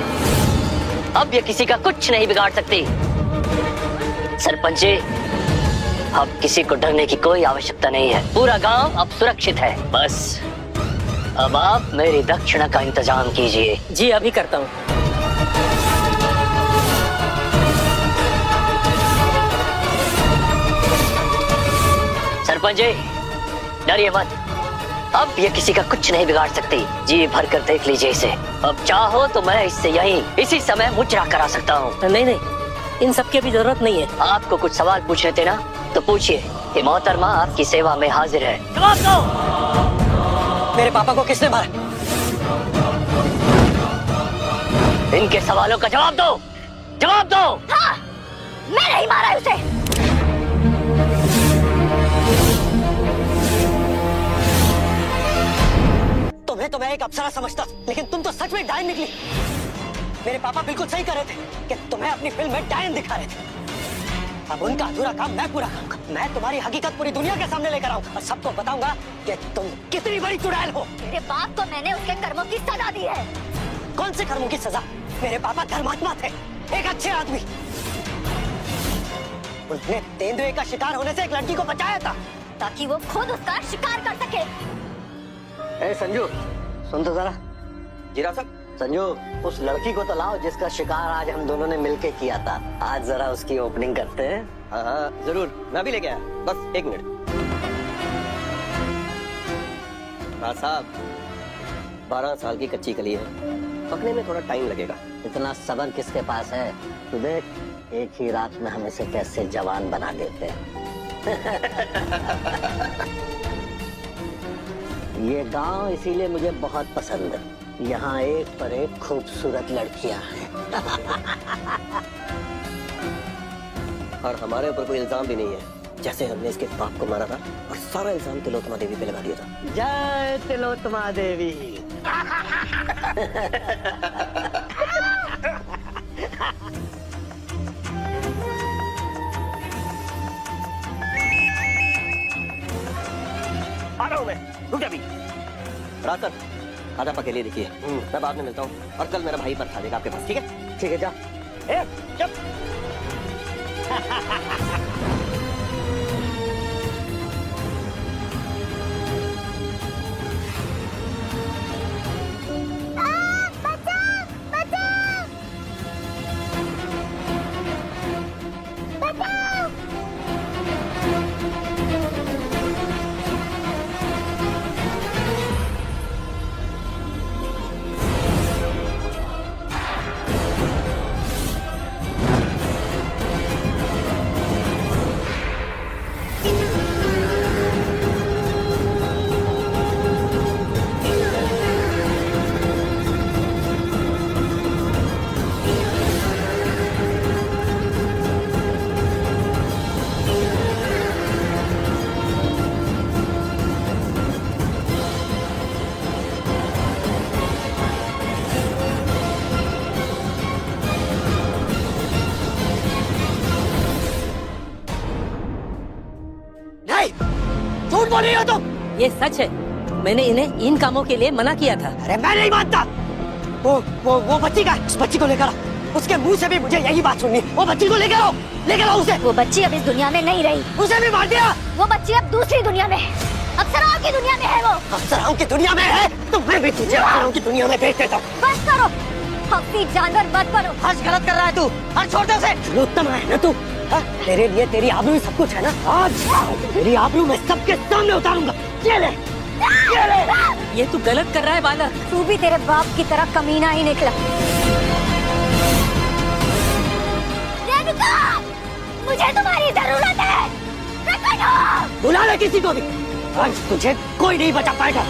अब ये किसी का कुछ नहीं बिगाड़ सकती। सरपंच जी, अब किसी को डरने की कोई आवश्यकता नहीं है। पूरा गांव अब सुरक्षित है। बस अब आप मेरी दक्षिणा का इंतजाम कीजिए। जी अभी करता हूँ। सरपंच जी, डरिए मत। अब ये किसी का कुछ नहीं बिगाड़ सकती। जी भर कर देख लीजिए इसे। अब चाहो तो मैं इससे यहीं इसी समय मुजरा करा सकता हूँ। नहीं नहीं, इन सब की अभी जरूरत नहीं है। आपको कुछ सवाल पूछने थे ना, तो पूछिए। कि मोहतरमा आपकी सेवा में हाजिर है। जवाब दो। मेरे पापा को किसने मारा? इनके सवालों का जवाब दो। जवाब दो। हाँ, मैं नहीं मारा उसे। तुम्हें तो मैं एक अप्सरा समझता, लेकिन तुम तो सच में डायन निकली। मेरे पापा बिल्कुल सही कह रहे थे कि तुम्हें अपनी फिल्म में डायन दिखा रहे थे। अब उनका अधूरा काम मैं पूरा करूंगा। मैं तुम्हारी हकीकत पूरी दुनिया के सामने लेकर आऊंगा और सबको बताऊंगा कि तुम कितनी बड़ी चुड़ैल हो। मेरे बाप को मैंने उसके कर्मों की सजा दी है। कौन से कर्मों की सजा? मेरे पापा धर्मात्मा थे, एक अच्छे आदमी। उन्होंने तेंदुए का शिकार होने से एक लड़की को बचाया था ताकि वो खुद उसका शिकार कर सके। ए संजू, सुन तो जरा। जीरा साहब, संजू, उस लड़की को तो लाओ जिसका शिकार आज हम दोनों ने मिलके किया था। आज जरा उसकी ओपनिंग करते हैं। हाँ हाँ जरूर, मैं भी लेके आया, बस 1 मिनट। राज साहब, 12 साल की कच्ची कली है, पकने में थोड़ा टाइम लगेगा। इतना सब्र किसके पास है? तू देख, एक ही रात में हम इसे कैसे जवान बना देते हैं। ये गांव इसीलिए मुझे बहुत पसंद है। यहाँ एक पर एक खूबसूरत लड़कियां हैं। और हमारे ऊपर कोई इल्जाम भी नहीं है, जैसे हमने इसके बाप को मारा था और सारा इल्जाम तिलोत्तमा देवी पे लगा दिया था। जय तिलोत्तमा देवी। आ रहा हूँ मैं, रुक जा भी। रात तक आधा पकेले लिखिए, मैं बाद में मिलता हूँ और कल मेरा भाई बरखा देगा आपके पास, ठीक है? ठीक है, जा। ए, चुप। झूठ बोल रही हो तुम। ये सच है, मैंने इन्हें इन कामों के लिए मना किया था। अरे मैं नहीं मानता। वो बच्ची का, उस बच्ची को लेकर आओ। उसके मुंह से भी मुझे यही बात सुननी। वो बच्ची को लेकर आओ उसे। वो बच्ची अब इस दुनिया में नहीं रही। उसे भी मार दिया। वो बच्ची अब दूसरी दुनिया में है, अप्सराओं की दुनिया में है। वो अप्सराओं की दुनिया में है तो मैं भी तुझे अप्सराओं की दुनिया में भेज देता हूँ। बस करो, अपनी जानवर मत बनो। आज गलत कर रहा है तू, आज छोड़ दे उसे। तिलोत्तमा है ना तू, हाँ? तेरे लिए तेरी आबरू सब कुछ है ना। आज तेरी आबरू मैं सबके सामने उतारूंगा। ये ले। ये तू गलत कर रहा है बालक। तू भी तेरे बाप की तरह कमीना ही निकला। रेणुका, मुझे तुम्हारी जरूरत है। प्रकट हो। बुला ले किसी को भी, आज तुझे कोई नहीं बचा पाएगा।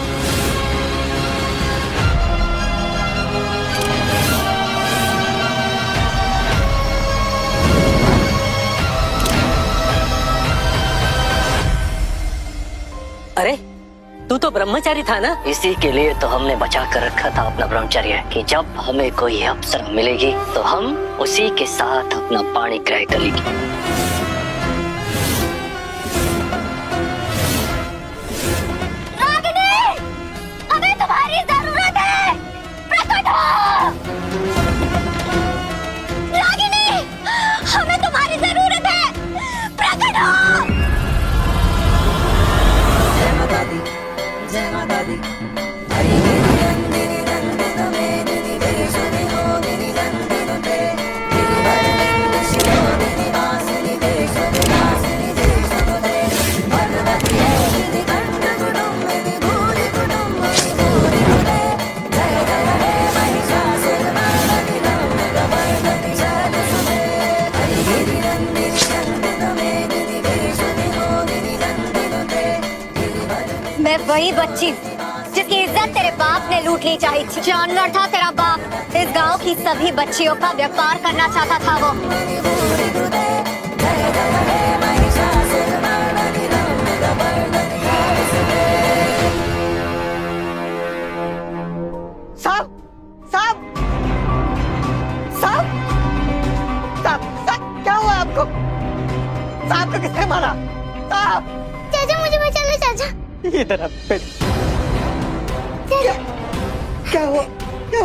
अरे तू तो ब्रह्मचारी था ना? इसी के लिए तो हमने बचा कर रखा था अपना ब्रह्मचर्य, कि जब हमें कोई अवसर मिलेगी तो हम उसी के साथ अपना पाणी ग्रह करेंगे। रागिनी, हमें तुम्हारी जरूरत है। प्रकट हो। रागिनी, हमें तुम्हारी जरूरत है। प्रकट हो। मैं वही बच्ची जिसकी इज्जत तेरे बाप ने लूट ली चाहिए थी। जानवर था तेरा बाप। इस गांव की सभी बच्चियों का व्यापार करना चाहता था वो। साहब, साहब, साहब, साहब, साहब, क्या हुआ आपको? साहब को किसने मारा? साहब चाचा मुझे बचा लो चाचा। इधर आ बेटी। चाचा क्या हुआ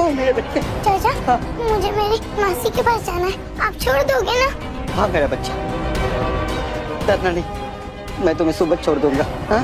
मेरे बेटे? चाचा मुझे मेरी मासी के पास जाना है, आप छोड़ दोगे ना? हाँ मेरा बच्चा, डरना नहीं, मैं तुम्हें सुबह छोड़ दूंगा। हाँ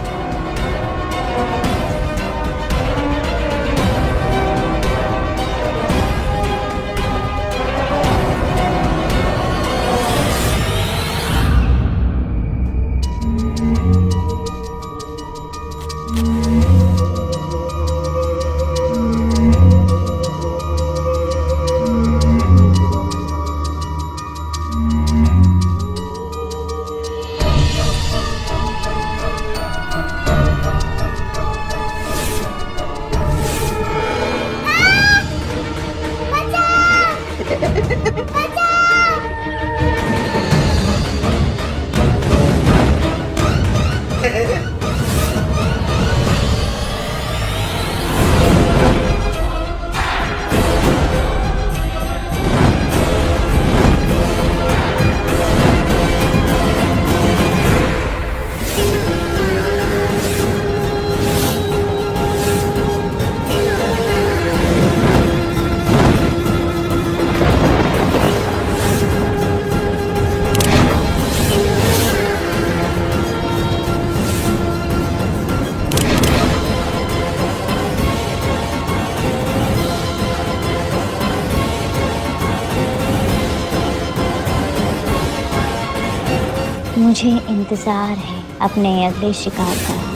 मुझे इंतजार है अपने अगले शिकार का।